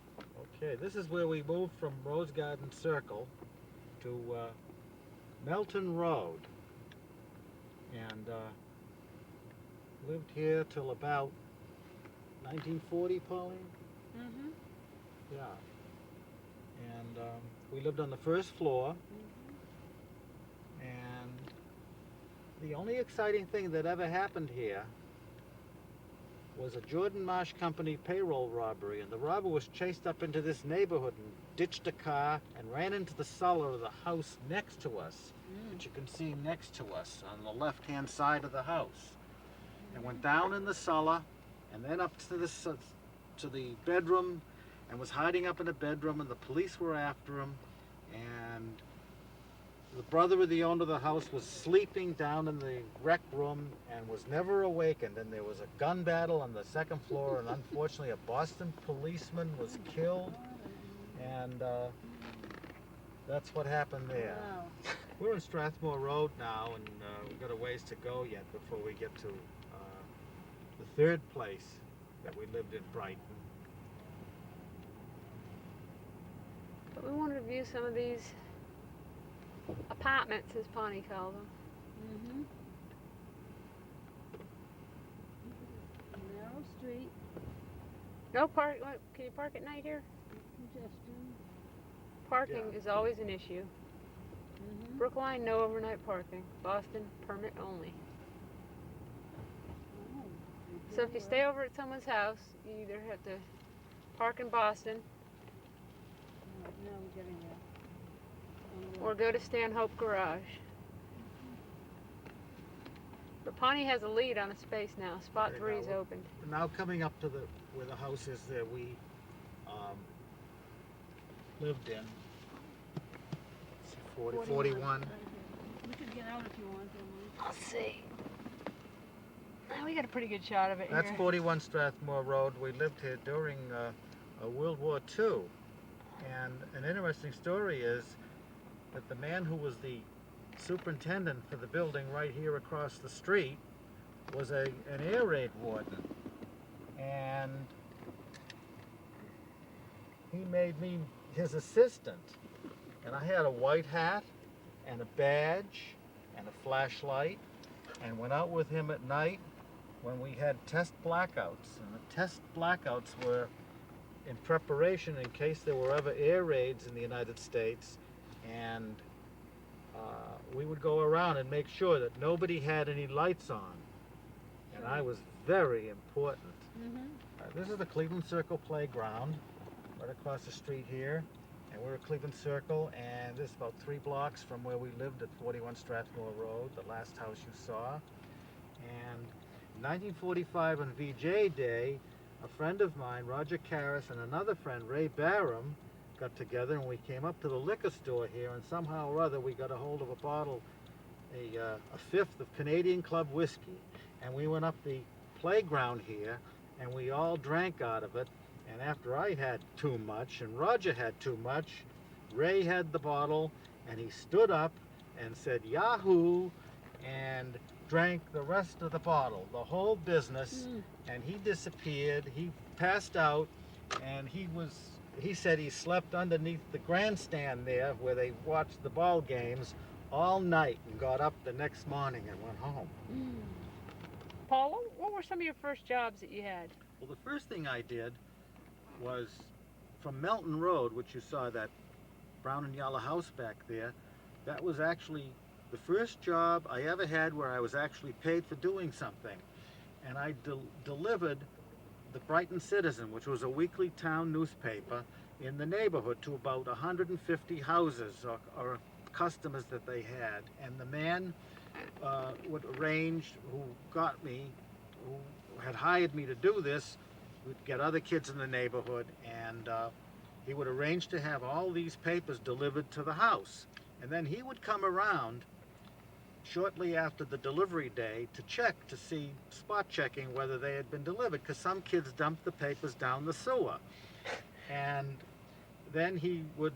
Okay, this is where we moved from Rose Garden Circle to Melton Road. And lived here till about 1940, Pauline?
Mm-hmm.
Yeah. And we lived on the first floor. And the only exciting thing that ever happened here was a Jordan Marsh Company payroll robbery, and the robber was chased up into this neighborhood and ditched a car and ran into the cellar of the house next to us, that you can see next to us on the left-hand side of the house, and went down in the cellar and then up to the bedroom and was hiding up in the bedroom, and the police were after him, and the brother of the owner of the house was sleeping down in the rec room and was never awakened. And there was a gun battle on the second floor, and unfortunately a Boston policeman was killed. And that's what happened there.
Wow.
We're on Strathmore Road now, and we've got a ways to go yet before we get to the third place that we lived in Brighton.
But we wanted to view some of these apartments, as Pawnee called them.
Mm-hmm. Narrow street,
No park. What, can you park at night here?
congestion.
Parking
Yeah.
is always an issue.
Mm-hmm.
Brookline, no overnight parking. Boston, permit only.
Oh,
So if you stay over at someone's house, you either have to park in Boston
Right, now we're getting there. On the
or
left.
go to Stanhope Garage. But Pawnee has a lead on a space now. Spot
Okay,
3 is
now
opened.
Now coming up to where the house is that we lived in. 41.
We could get out if you want, Emily.
I'll see. We got a pretty good shot of it
That's
here.
41 Strathmore Road. We lived here during World War II. And an interesting story is that the man who was the superintendent for the building right here across the street was an air raid warden. And he made me his assistant. And I had a white hat and a badge and a flashlight and went out with him at night when we had test blackouts. And the test blackouts were in preparation in case there were ever air raids in the United States. And we would go around and make sure that nobody had any lights on. And I was very important.
Mm-hmm.
This is the Cleveland Circle playground right across the street here. And we're at Cleveland Circle, and this is about 3 blocks from where we lived at 41 Strathmore Road, the last house you saw. And in 1945 on VJ Day, a friend of mine, Roger Karras, and another friend, Ray Barham, got together, and we came up to the liquor store here, and somehow or other we got a hold of a bottle, a fifth of Canadian Club whiskey. And we went up the playground here, and we all drank out of it. And after I had too much and Roger had too much, Ray had the bottle and he stood up and said Yahoo and drank the rest of the bottle, the whole business, and he disappeared. He passed out, and he said he slept underneath the grandstand there where they watched the ball games all night and got up the next morning and went home.
Paul, what were some of your first jobs that you had?
Well, the first thing I did was from Melton Road, which you saw that brown and yellow house back there. That was actually the first job I ever had where I was actually paid for doing something. And I delivered the Brighton Citizen, which was a weekly town newspaper, in the neighborhood to about 150 houses or customers that they had. And the man would arrange, who had hired me to do this, would get other kids in the neighborhood, and he would arrange to have all these papers delivered to the house. And then he would come around shortly after the delivery day to check, to see, spot checking whether they had been delivered, because some kids dumped the papers down the sewer. And then he would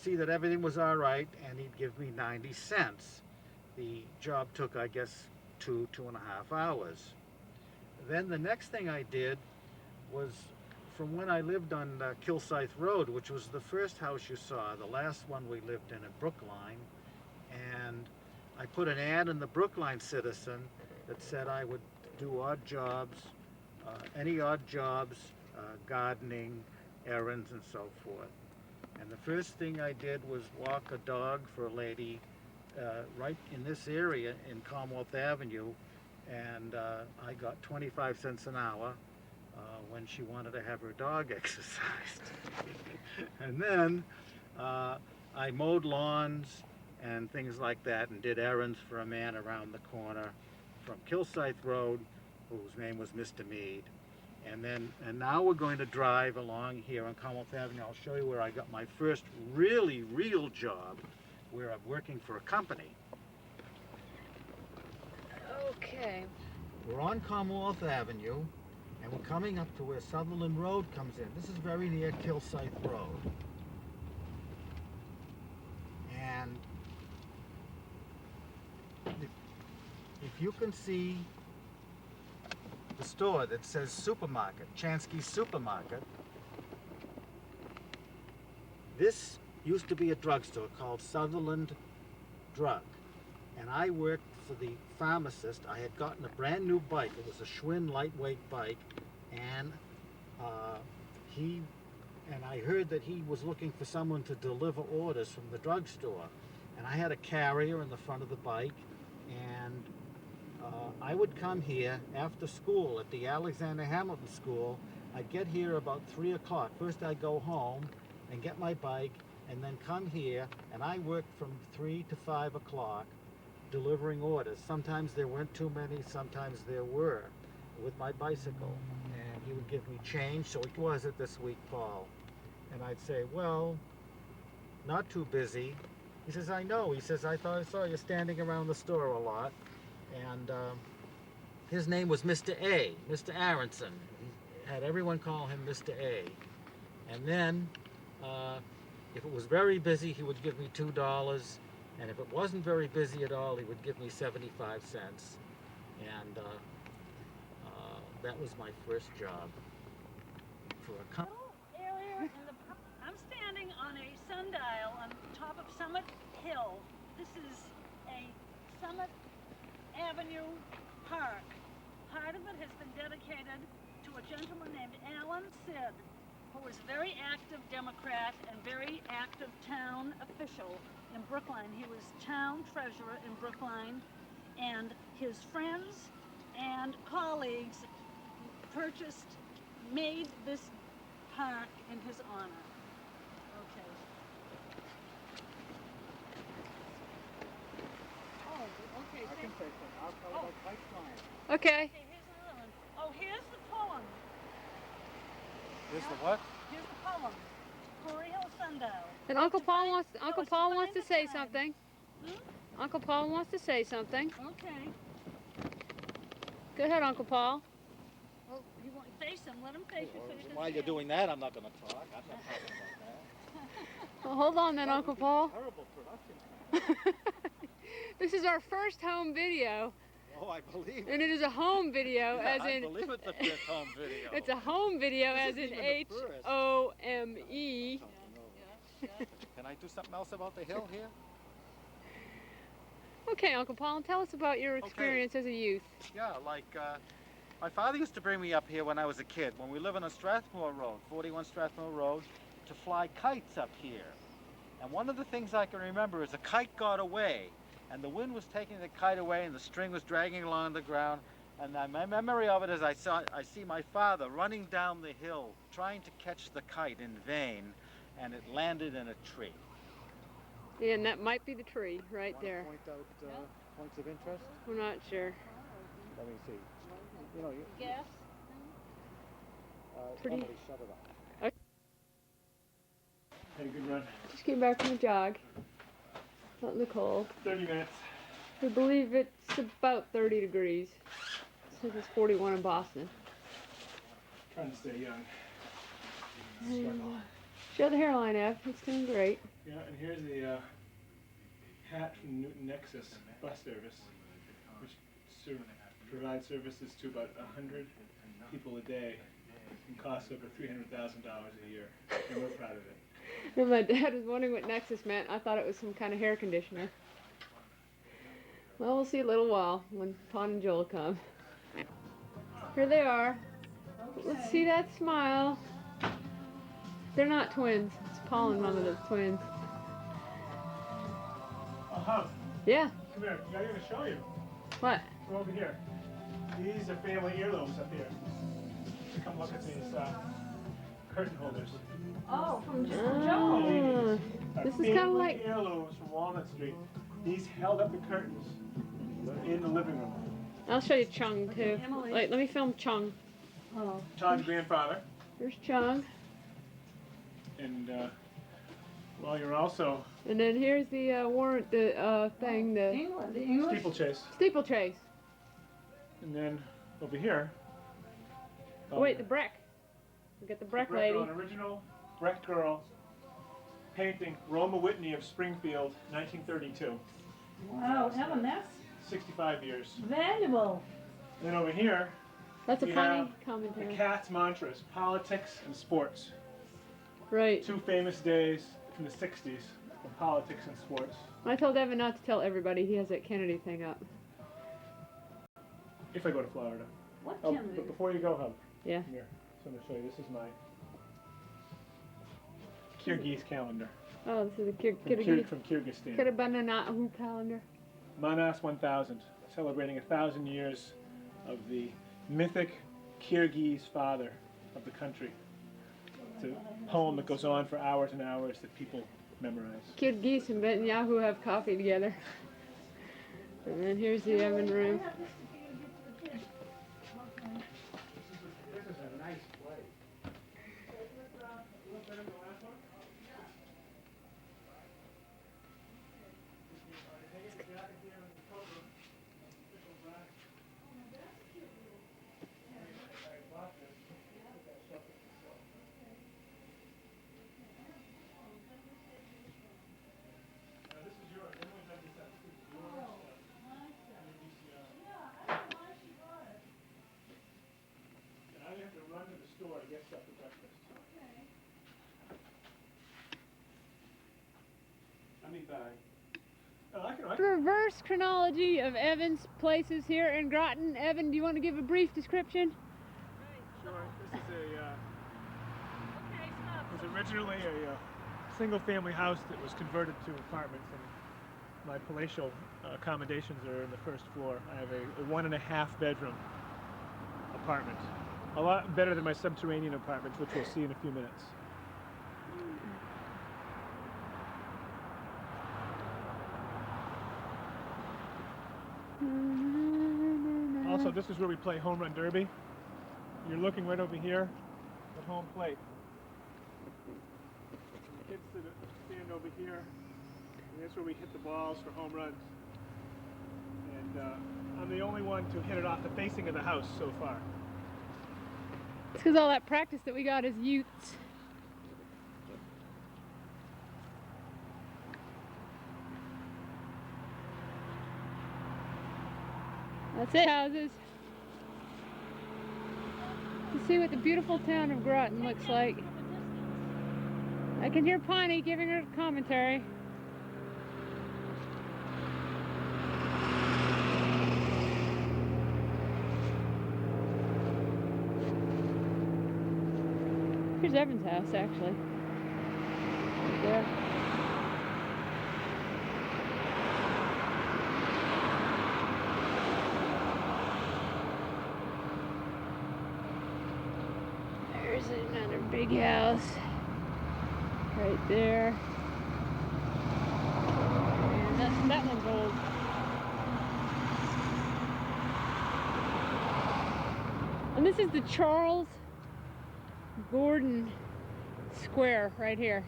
see that everything was all right, and he'd give me 90 cents. The job took, I guess, 2.5 hours. Then the next thing I did was from when I lived on Kilsyth Road, which was the first house you saw, the last one we lived in Brookline, and I put an ad in the Brookline Citizen that said I would do odd jobs, any odd jobs, gardening, errands, and so forth. And the first thing I did was walk a dog for a lady right in this area in Commonwealth Avenue, and I got 25 cents an hour when she wanted to have her dog exercised. And then I mowed lawns and things like that, and did errands for a man around the corner from Kilsyth Road, whose name was Mr. Mead. And now we're going to drive along here on Commonwealth Avenue. I'll show you where I got my first real job. we're working for a company.
Okay.
We're on Commonwealth Avenue, and we're coming up to where Sutherland Road comes in. This is very near Kilsyth Road. And if you can see the store that says supermarket, Chansky's Supermarket, this used to be a drugstore called Sutherland Drug. And I worked for the pharmacist. I had gotten a brand new bike. It was a Schwinn lightweight bike, and I heard that he was looking for someone to deliver orders from the drugstore. And I had a carrier in the front of the bike, and I would come here after school at the Alexander Hamilton School. I'd get here about 3 o'clock. First I'd go home and get my bike, and then come here, and I worked from 3 to 5 o'clock delivering orders. Sometimes there weren't too many, sometimes there were, with my bicycle. And he would give me change. So it was it this week, Paul? And I'd say, well, not too busy. He says, I know. He says, I thought I saw you standing around the store a lot. And his name was Mr. A, Mr. Aronson. He had everyone call him Mr. A. And then, if it was very busy, he would give me $2. And if it wasn't very busy at all, he would give me 75 cents. And that was my first job for a company.
I'm standing on a sundial on top of Summit Hill. This is a Summit Avenue Park. Part of it has been dedicated to a gentleman named Alan Sid, who was a very active Democrat and very active town official in Brookline. He was town treasurer in Brookline, and his friends and colleagues made this park in his honor. Okay. Oh, okay.
I can say something. I'll tell you about bike flying.
Okay.
Okay, here's another one. Oh, here's the poem.
Here's the what?
Here's the poem. Corey Hill Sundial.
And Uncle Paul wants to,
Uncle Paul wants to
say something. Uncle Paul wants to say something.
Okay.
Go ahead, Uncle Paul.
Well, you want to face him. Let him face you. So you can
While
see
you're
him.
doing that, I'm not going to talk. I'm not talking about that.
Well, hold on then, Uncle Paul.
Terrible production.
This is our first home video,
Oh, I believe it.
and it is a home video,
Yeah,
as
I
in.
believe it's the first home video.
It's a home video,
This
as
isn't
in
even the first.
H-O-M-E.
Can I do something else about the hill here?
Okay, Uncle Paul, tell us about your experience as a youth.
Yeah, like my father used to bring me up here when I was a kid, when we lived on a Strathmore Road, 41 Strathmore Road, to fly kites up here. And one of the things I can remember is a kite got away, and the wind was taking the kite away, and the string was dragging along the ground. And my memory of it is I see my father running down the hill, trying to catch the kite in vain, and it landed in a tree.
Yeah, and that might be the tree right there.
Point out points of interest?
We're not sure.
Let me see. You know,
Gas.
Pretty-
Emily, shut it off.
Had a good run.
Just came back from a jog. Out in the cold.
30 minutes.
We believe it's about 30 degrees. It says it's 41 in Boston.
Trying to stay young.
Show the hairline, Ev. It's doing great.
Yeah, and here's the hat from Newton Nexus bus service, which provides services to about 100 people a day and costs over $300,000 a year. And we're proud of it.
When my dad was wondering what Nexus meant, I thought it was some kind of hair conditioner. Well, we'll see a little while when Pon and Joel come. Here they are. Let's see that smile. They're not twins. It's Paul and Mama that's twins.
Oh, Hub,
Yeah.
come here. I'm going to show you.
What?
Come over here. These are family heirlooms up here. Come look at these curtain holders.
Oh, from
Ah, this is kind of like.
Heirlooms from Walnut Street. These held up the curtains in the living room.
I'll show you Chung too. Wait, let me film Chung.
Oh.
John's grandfather.
Here's Chung.
And Well, you're also
And then here's the warrant, the thing, the
England, the English.
steeplechase.
steeplechase.
And then over here.
Oh, wait, the Breck. We got the Breck lady.
An original Breck girl painting Roma Whitney of Springfield, 1932.
Wow, Evan, that's
65 years.
valuable.
And then over here,
That's a
we
funny
have the
commentary.
cat's mantras, politics and sports.
Right.
Two famous days from the 60s of politics and sports.
I told Evan not to tell everybody he has that Kennedy thing up.
If I go to Florida.
What
Oh,
can
but before you go, Hub,
Yeah.
here. So I'm going to show you. This is my Kyrgyz calendar
Oh, this is a
from Kyrgyzstan.
Kirabananahu calendar.
Manas 1000, celebrating 1,000 years of the mythic Kyrgyz father of the country. It's a poem that goes on for hours and hours that people memorize.
Kyrgyz and Netanyahu have coffee together. And then here's the Evan room.
This is a nice place. Run to the store to get stuff for breakfast. I mean, bye.
Reverse chronology of Evan's places here in Groton. Evan, do you want to give a brief description?
Sure. This is was originally a single-family house that was converted to apartments, and my palatial accommodations are in the first floor. I have a 1.5 bedroom apartment. A lot better than my subterranean apartment, which we'll see in a few minutes. Also, this is where we play home run derby. You're looking right over here at home plate. The kids stand over here, and that's where we hit the balls for home runs. And I'm the only one to hit it off the facing of the house so far.
It's because all that practice that we got as youths. That's it, houses. To see what the beautiful town of Groton looks like. I can hear Pawnee giving her commentary. Here's Evan's house, actually. Right there. There's another big house. Right there. And that one's old. And this is the Charles Gordon Square right here.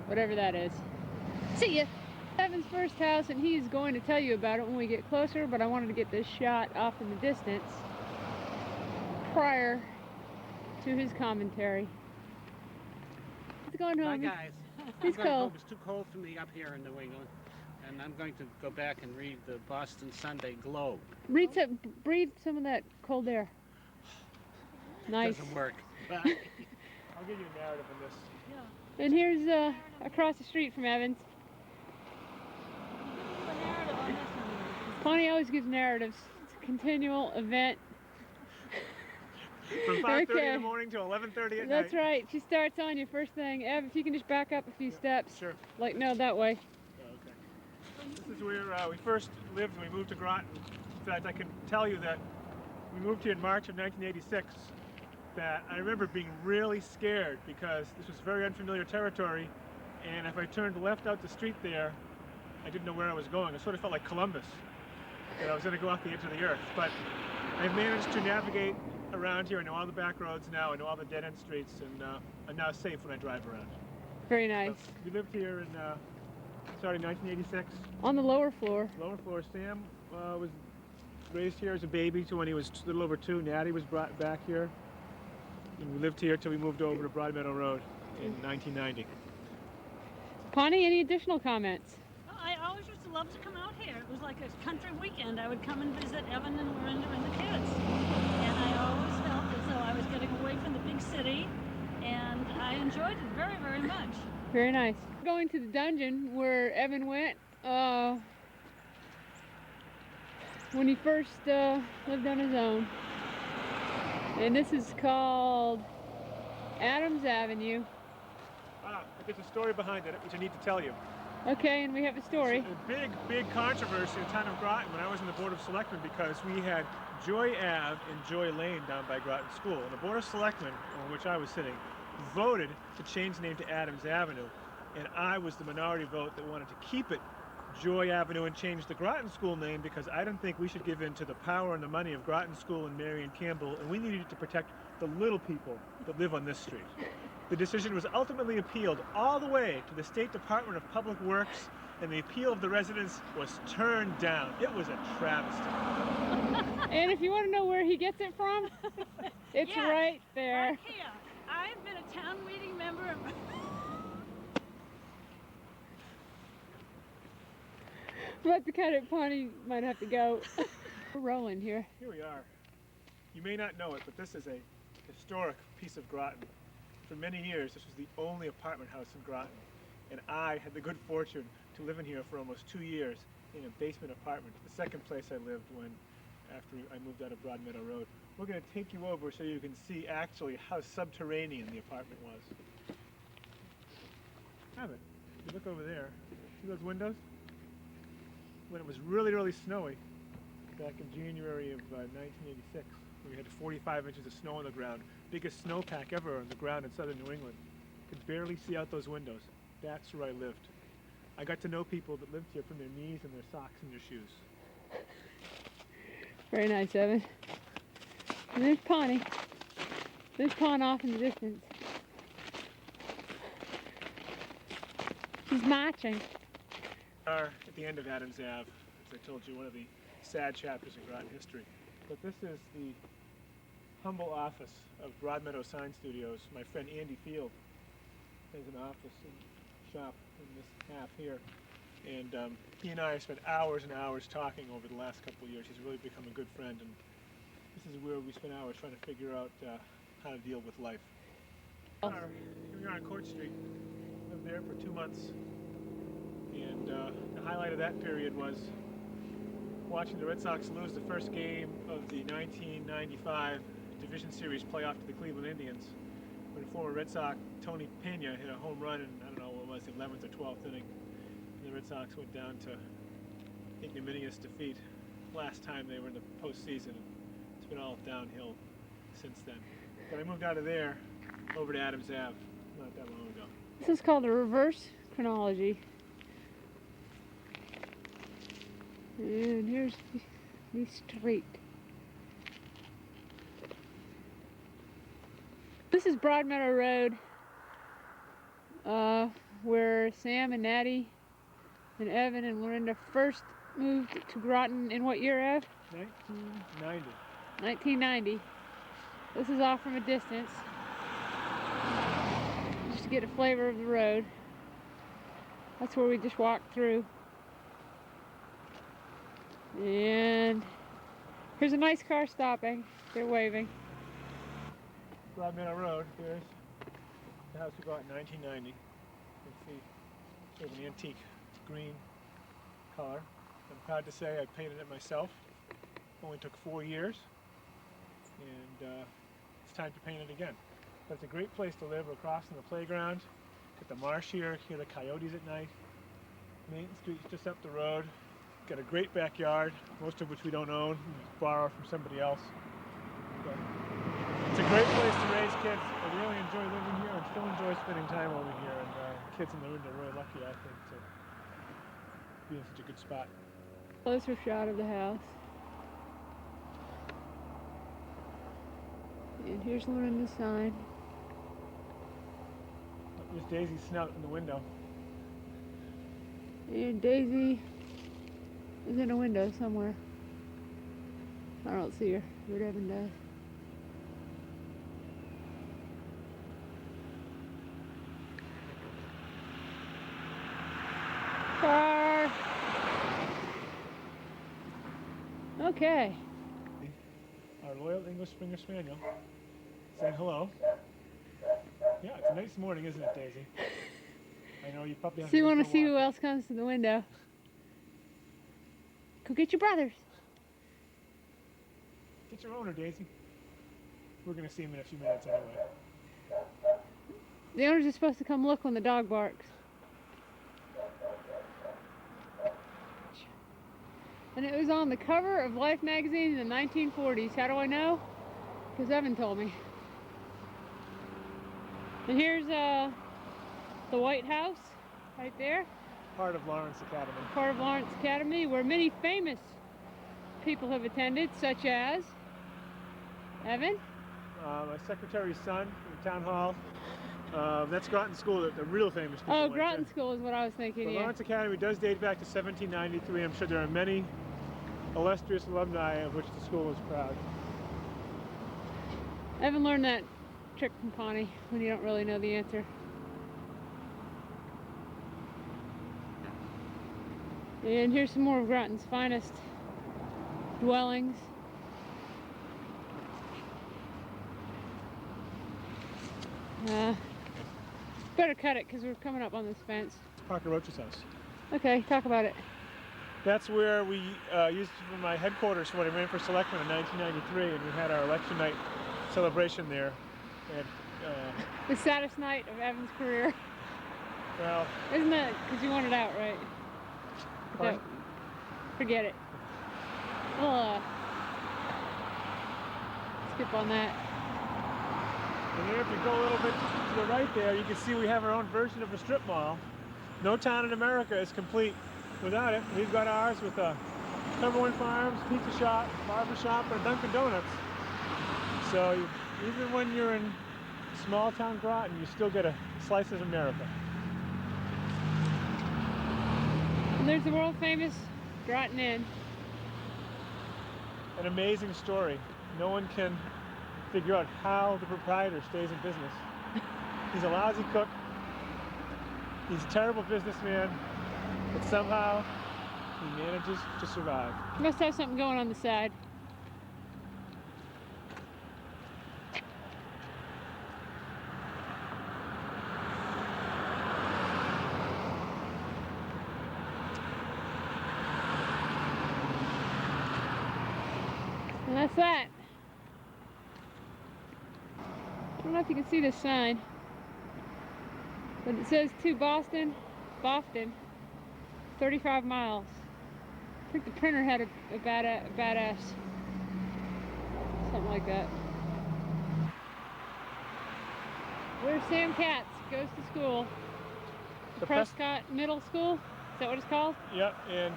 Whatever that is. See ya! Evan's first house, and he's going to tell you about it when we get closer, but I wanted to get this shot off in the distance prior to his commentary. It's going home.
Bye, guys.
It's cold.
It's too cold for me up here in New England, and I'm going to go back and read the Boston Sunday Globe.
Breathe some of that cold air. Nice.
Doesn't work. Bye.
I'll give you a narrative on this.
And here's across the street from Evans. Connie always gives narratives. It's a continual event.
From 5:30 in the morning to 11:30 at night.
That's right. She starts on you first thing. Ev, if you can just back up a few steps.
Sure.
Like, no, that way.
Okay. This is where we first lived when we moved to Groton. In fact, I can tell you that we moved here in March of 1986. That I remember being really scared because this was very unfamiliar territory, and if I turned left out the street there, I didn't know where I was going. It sort of felt like Columbus, that I was going to go off the edge of the earth. But I've managed to navigate around here. I know all the back roads now. I know all the dead-end streets, and I'm now safe when I drive around.
Very nice.
We lived here in, started in 1986.
On the lower floor.
Lower floor. Sam was raised here as a baby to when he was a little over 2. Natty was brought back here. And we lived here till we moved over to Broadmeadow Road in 1990.
Connie, any additional comments?
Oh, I always used to love to come out here. It was like a country weekend. I would come and visit Evan and Lorinda and the kids. And I always felt as though I was getting away from the big city. And I enjoyed it very, very much.
Very nice. Going to the dungeon where Evan went when he first lived on his own. And this is called Adams Avenue.
There's a story behind it, which I need to tell you.
Okay, and we have a story.
It's a big, big controversy in the town of Groton when I was in the Board of Selectmen because we had Joy Ave and Joy Lane down by Groton School. And the Board of Selectmen, on which I was sitting, voted to change the name to Adams Avenue. And I was the minority vote that wanted to keep it Joy Avenue and change the Groton School name because I didn't think we should give in to the power and the money of Groton School and Marion Campbell, and we needed to protect the little people that live on this street. The decision was ultimately appealed all the way to the State Department of Public Works, and the appeal of the residents was turned down. It was a travesty.
And if you want to know where he gets it from, it's
Yes,
right there.
Right here. I've been a town meeting member.
But the kind of Pawnee might have to go. We're rolling here.
Here we are. You may not know it, but this is a historic piece of Groton. For many years, this was the only apartment house in Groton. And I had the good fortune to live in here for almost 2 years in a basement apartment, the second place I lived after I moved out of Broadmeadow Road. We're going to take you over so you can see actually how subterranean the apartment was. Have it. You look over there. See those windows? When it was really, really snowy, back in January of 1986, we had 45 inches of snow on the ground. Biggest snowpack ever on the ground in southern New England. Could barely see out those windows. That's where I lived. I got to know people that lived here from their knees and their socks and their shoes.
Very nice, Evan. And there's Pawnee. There's Pawn off in the distance. She's marching.
We are at the end of Adams Ave, as I told you, one of the sad chapters in Groton history. But this is the humble office of Broadmeadow Sign Studios. My friend Andy Field has an office and shop in this half here. And he and I have spent hours and hours talking over the last couple of years. He's really become a good friend, and this is where we spend hours trying to figure out how to deal with life. Here we are on Court Street. Lived there for 2 months. And the highlight of that period was watching the Red Sox lose the first game of the 1995 Division Series playoff to the Cleveland Indians, when former Red Sox Tony Pena hit a home run in, I don't know what it was, the 11th or 12th inning. And the Red Sox went down to ignominious defeat. Last time they were in the postseason. It's been all downhill since then. But I moved out of there over to Adams Ave not that long ago.
This is called a reverse chronology. And here's the street. This is Broadmeadow Road, where Sam and Natty and Evan and Lorinda first moved to Groton in what year, Ev?
1990.
1990. This is off from a distance, just to get a flavor of the road. That's where we just walked through. And here's a nice car stopping. They're waving.
Broadmeadow Road, here's the house we bought in 1990. You can see sort of an antique green color. I'm proud to say I painted it myself. Only took 4 years, and it's time to paint it again. But it's a great place to live. We're crossing the playground, get the marsh here, hear the coyotes at night. Main Street's just up the road. Got a great backyard, most of which we don't own, we borrow from somebody else. But it's a great place to raise kids. I really enjoy living here and still enjoy spending time over here. And kids in Lorinda are really lucky, I think, to be in such a good spot.
Closer shot of the house. And here's Lorinda's sign.
There's Daisy's snout in the window.
And Daisy is in a window somewhere. I don't see her, but Evan does. Car. Okay.
Our loyal English Springer Spaniel saying hello. Yeah, it's a nice morning, isn't it, Daisy? I know you probably have
So you want to see who
walk.
else comes to the window? Go get your brothers.
Get your owner, Daisy. We're going to see him in a few minutes anyway.
The owners are supposed to come look when the dog barks. And it was on the cover of Life magazine in the 1940s. How do I know? Because Evan told me. And here's the White House right there.
Part of Lawrence Academy.
Part of Lawrence Academy, where many famous people have attended, such as Evan.
My secretary's son in the town hall. That's Groton School, the real famous people.
Oh,
went
Groton
to.
School is what I was thinking,
The
yeah.
Lawrence Academy does date back to 1793. I'm sure there are many illustrious alumni of which the school is proud.
Evan learned that trick from Connie when you don't really know the answer. And here's some more of Groton's finest dwellings. Better cut it because we're coming up on this fence.
Parker Roach's house.
Okay, talk about it.
That's where we used for my headquarters when I ran for selectman in 1993, and we had our election night celebration there. And,
The saddest night of Evan's career.
well,
Isn't that because you wanted out, right?
Pardon?
Forget it. We'll skip on that.
and then if you go a little bit to the right there, you can see we have our own version of a strip mall. No town in America is complete without it. We've got ours with a Cumberland Farms, pizza shop, barber shop, and a Dunkin' Donuts. So even when you're in small town Groton, you still get a slice of America.
And there's the world famous Groton Inn.
An amazing story. No one can figure out how the proprietor stays in business. He's a lousy cook. He's a terrible businessman, but somehow he manages to survive.
He must have something going on the side. And that's that. I don't know if you can see this sign, but it says to Boston, 35 miles. I think the printer had a badass, something like that. Where Sam Katz goes to school. The Prescott Middle School, is that what it's called?
Yep, and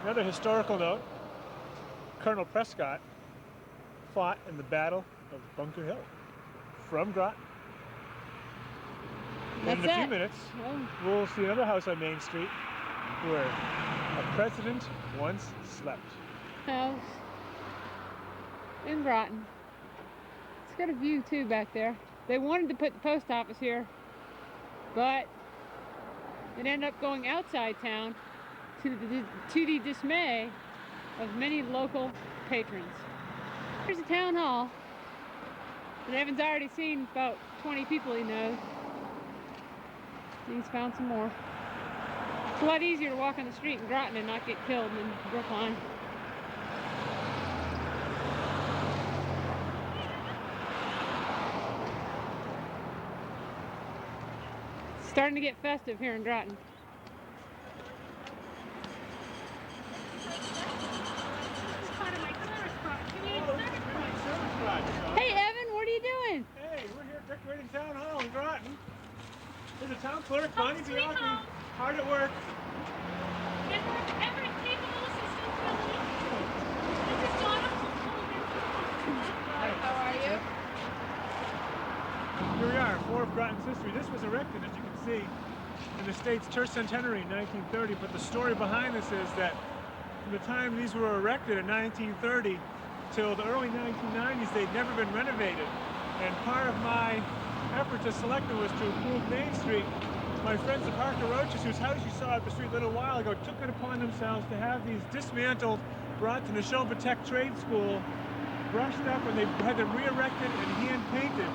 another historical note, Colonel Prescott fought in the Battle of Bunker Hill from Groton. And in a few minutes, we'll see another house on Main Street where a president once slept.
House in Groton. It's got a view too back there. They wanted to put the post office here, but it ended up going outside town to the dismay of many local patrons. Here's a town hall, and Evan's already seen about 20 people he knows. He's found some more. It's a lot easier to walk on the street in Groton and not get killed than Brookline. It's starting to get festive here in Groton. Hey Evan, what are you doing?
Hey, we're here decorating Town Hall in Groton. There's a town clerk, Bonnie Bianchi, hard at work.
How are you?
Here we are, 4 Groton's history. This was erected, as you can see, in the state's tercentenary in 1930, but the story behind this is that from the time these were erected in 1930 till the early 1990s, they'd never been renovated. And part of my effort to select them was to improve Main Street. My friends the Parker Roaches, whose house you saw up the street a little while ago, took it upon themselves to have these dismantled, brought to Neshoba Tech Trade School, brushed up, and they had them re-erected and hand-painted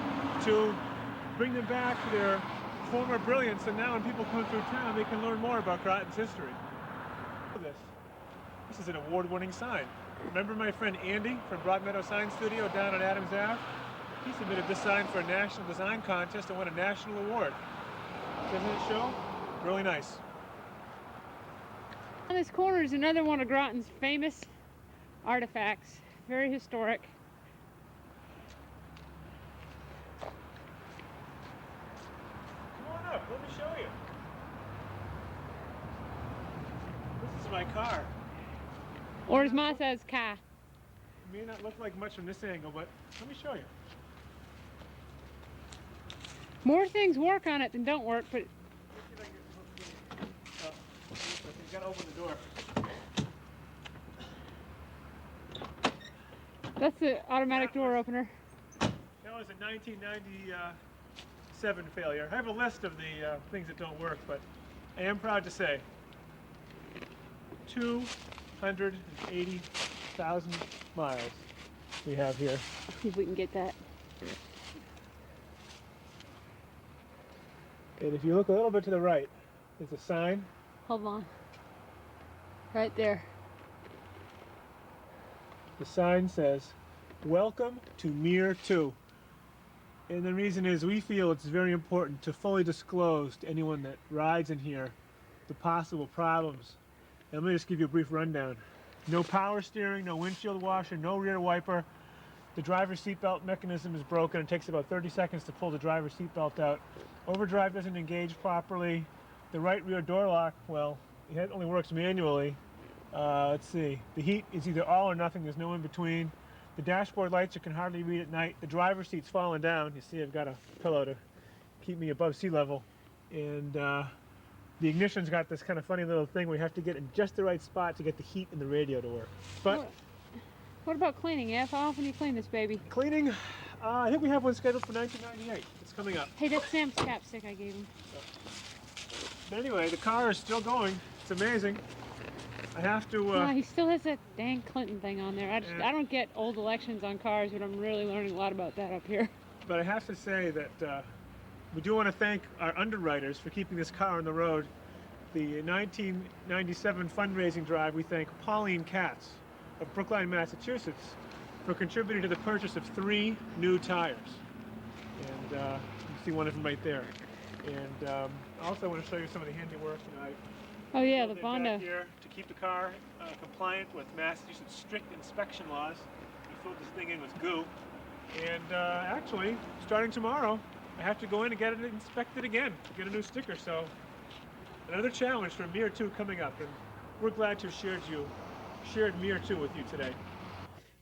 to bring them back to their former brilliance. And now when people come through town, they can learn more about Groton's history. Look at this. This is an award-winning sign. Remember my friend Andy from Broadmeadow Sign Studio down on Adams Ave? He submitted this sign for a national design contest and won a national award. Doesn't it show? Really nice.
On this corner is another one of Groton's famous artifacts. Very historic.
Come on up, let me show you. This is my car.
Or as Ma says, car.
It may not look like much from this angle, but let me show you.
More things work on it than don't work, but
Oh, you gotta open the door.
that's the automatic door opener.
That was a 1997 failure. I have a list of the things that don't work, but I am proud to say 280,000 miles we have here.
See if we can get that.
And if you look a little bit to the right, there's a sign.
Hold on. Right there.
The sign says, "Welcome to Mir 2." And the reason is we feel it's very important to fully disclose to anyone that rides in here the possible problems. And let me just give you a brief rundown. No power steering, no windshield washer, no rear wiper. The driver's seatbelt mechanism is broken. It takes about 30 seconds to pull the driver's seatbelt out. Overdrive doesn't engage properly. The right rear door lock, well, it only works manually. Let's see. The heat is either all or nothing. There's no in between. The dashboard lights you can hardly read at night. The driver's seat's falling down. You see I've got a pillow to keep me above sea level. And the ignition's got this kind of funny little thing where you have to get in just the right spot to get the heat in the radio to work. But
What about cleaning, F? How often do you clean this baby?
cleaning, I think we have one scheduled for 1998. It's coming up.
Hey, that's Sam's chapstick I gave him.
But anyway, the car is still going. It's amazing. I have to...
Oh, he still has that dang Clinton thing on there. I don't get old elections on cars, but I'm really learning a lot about that up here.
But I have to say that we do want to thank our underwriters for keeping this car on the road. The 1997 fundraising drive, we thank Pauline Katz of Brookline, Massachusetts, for contributing to the purchase of 3 new tires. And you can see one of them right there. And also I want to show you some of the handiwork. You know,
Oh yeah, the
built it
Bondo.
back here to keep the car compliant with Massachusetts strict inspection laws. We filled this thing in with goo. And actually, starting tomorrow, I have to go in and get it inspected again, get a new sticker. So another challenge for Mir 2 coming up, and we're glad to have shared Mir 2 with you today.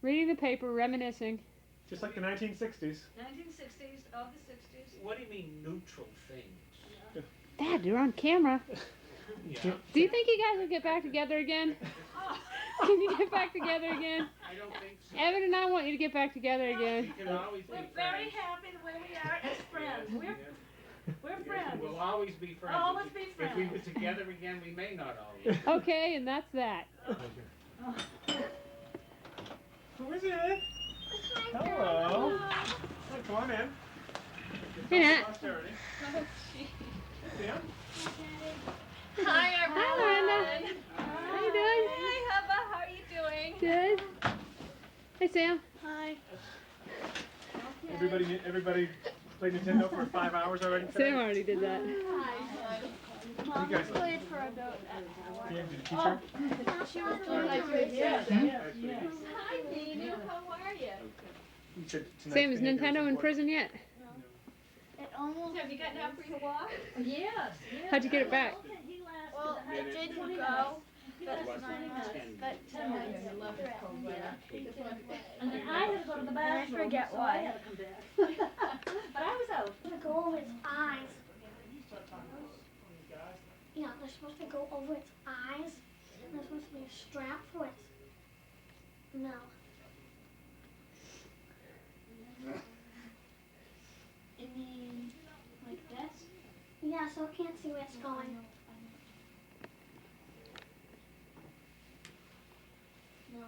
Reading the paper, reminiscing.
Just like the 1960s.
1960s, of the 60s.
What do you mean neutral things?
Dad, you're on camera.
Yeah.
Do you think you guys will get back together again? Can you get back together again?
I don't think so.
Evan and I want you to get back together again.
We can always be
We're
friends.
very happy the way we are as friends. We're friends.
We'll always be friends.
Always be
If we
friends.
were together again, we may not always.
Okay, and that's that.
Who is it? Hello. Hi, come on in.
Hey, Nat.
Posterity. Sam?
Hi
Hi,
everyone.
Miranda. How you doing?
Hi Hubba, how are you doing?
Good. Hey, Sam.
Hi.
Everybody played Nintendo for 5 hours already today?
Sam already did that.
You guys
Played for about an
Did you teach her?
She was doing like
Yes, yes, yes.
Hi Dana, how are you?
You said tonight's
Sam, is
behavior
Nintendo in
important.
prison yet?
It almost. Have you gotten out for your walk?
Yes, yes.
How'd you get it back?
He lasted
Well,
a
it
half-
did
20
go.
minutes.
But
20 minutes.
But 10 minutes.
And then I had to go to the bathroom.
forget
so
why.
I had to come back. But I was out.
To go over its eyes. Yeah, they're supposed to go over its eyes. And there's supposed to be a strap for its mouth.
You mean like this?
Yeah, so it can't see where it's going.
No.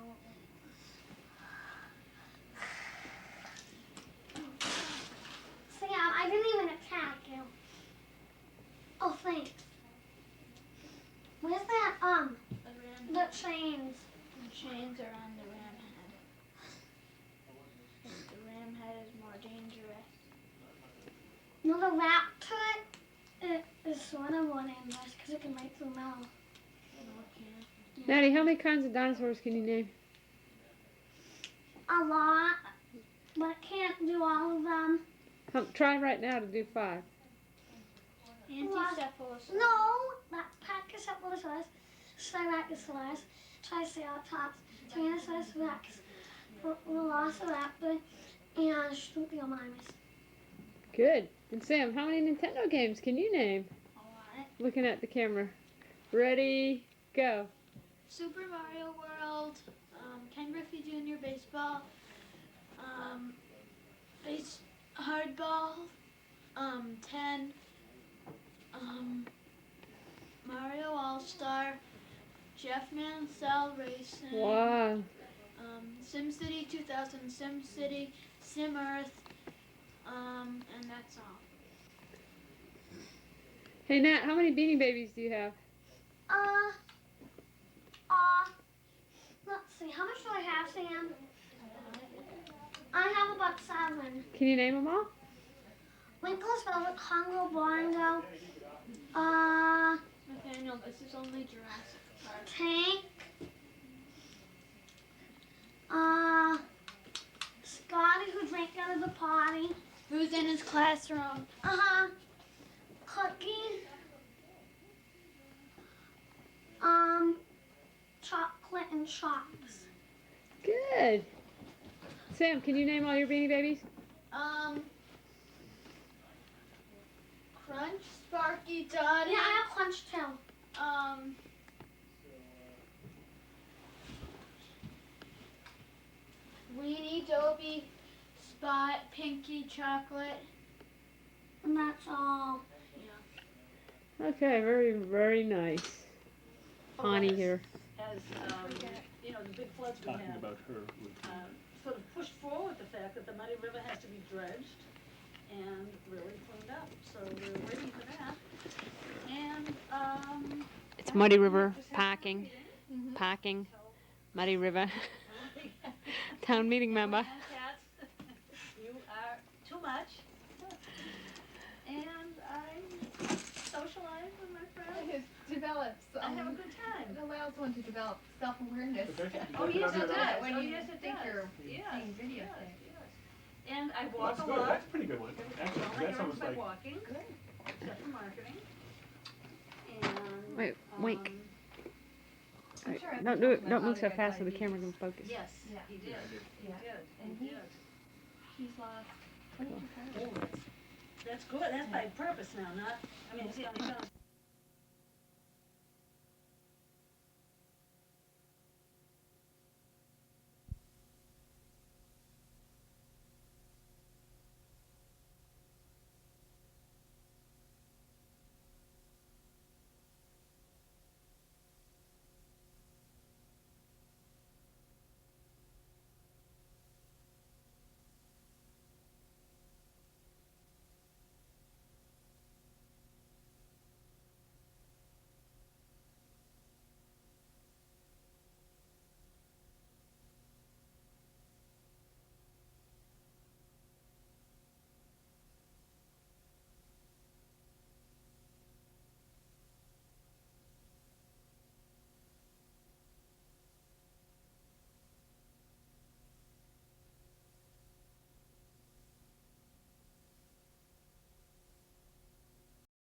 Sam, I didn't even attack you. Oh, thanks. Where's that, the chains?
The chains are on the ram head. The ram head is more dangerous.
No, the wrap to it is sort of more dangerous because it can break through metal.
Okay.
Maddie, how many kinds of dinosaurs can you name?
A lot, but it can't do all of them.
Try right now to do 5.
Anticephalosaurus.
No, that's Pachycephalosaurus, Styracosaurus, Triceratops, Tyrannosaurus rex, Velociraptor, and Struthiomimus.
Good. And Sam, how many Nintendo games can you name?
A lot.
Looking at the camera. Ready, go.
Super Mario World, Ken Griffey Jr. Baseball, Hardball, 10, Mario All-Star, Jeff Mansell Racing,
Wow.
SimCity 2000, SimCity, Sim Earth, and that's all.
Hey Nat, how many Beanie Babies do you have?
Let's see, how much do I have, Sam? I have about 7.
Can you name them all?
Winkle's Velvet, Congo, Boringo,
Nathaniel, this is only Jurassic Park.
Tank, Scotty who drank out of the potty,
Who's in his classroom?
Cookie, Chocolate and Chops.
Good. Sam, can you name all your Beanie Babies?
Crunch, Sparky, Dottie.
Yeah, I have Crunch too.
Weenie, Dobie, Spot, Pinky, Chocolate.
And that's all.
Okay, very, very nice. Connie here.
As, you know, the big floods we
Talking
had,
about her.
sort of pushed forward the fact that the Muddy River has to be dredged and really cleaned up. So we're waiting for that. And,
It's Muddy River, packing, Muddy River. Town meeting member.
Cats, you are too much. And I socialize with my friends.
It develops.
I have a good time.
It allows one to develop self-awareness.
Oh, yes, it does.
When
Oh,
you
yes, it
think
does.
you're
Yes,
seeing video
yes,
things.
yes. And I
Well,
walk
that's
a
good.
lot.
That's a pretty good one. Actually,
All my
that
errands
sounds
by
like.
walking, except for marketing. And,
Wait, wink.
I'm sure I
Don't
can
do
talk
it. Don't
about
move so
audio
fast so the
diabetes.
camera can focus.
Yes,
Yeah.
he did.
Yeah.
He did.
And
He
he-
did.
He's lost 22 pounds.
Oh, that's good. That's by purpose now, not, I mean, see, on his own.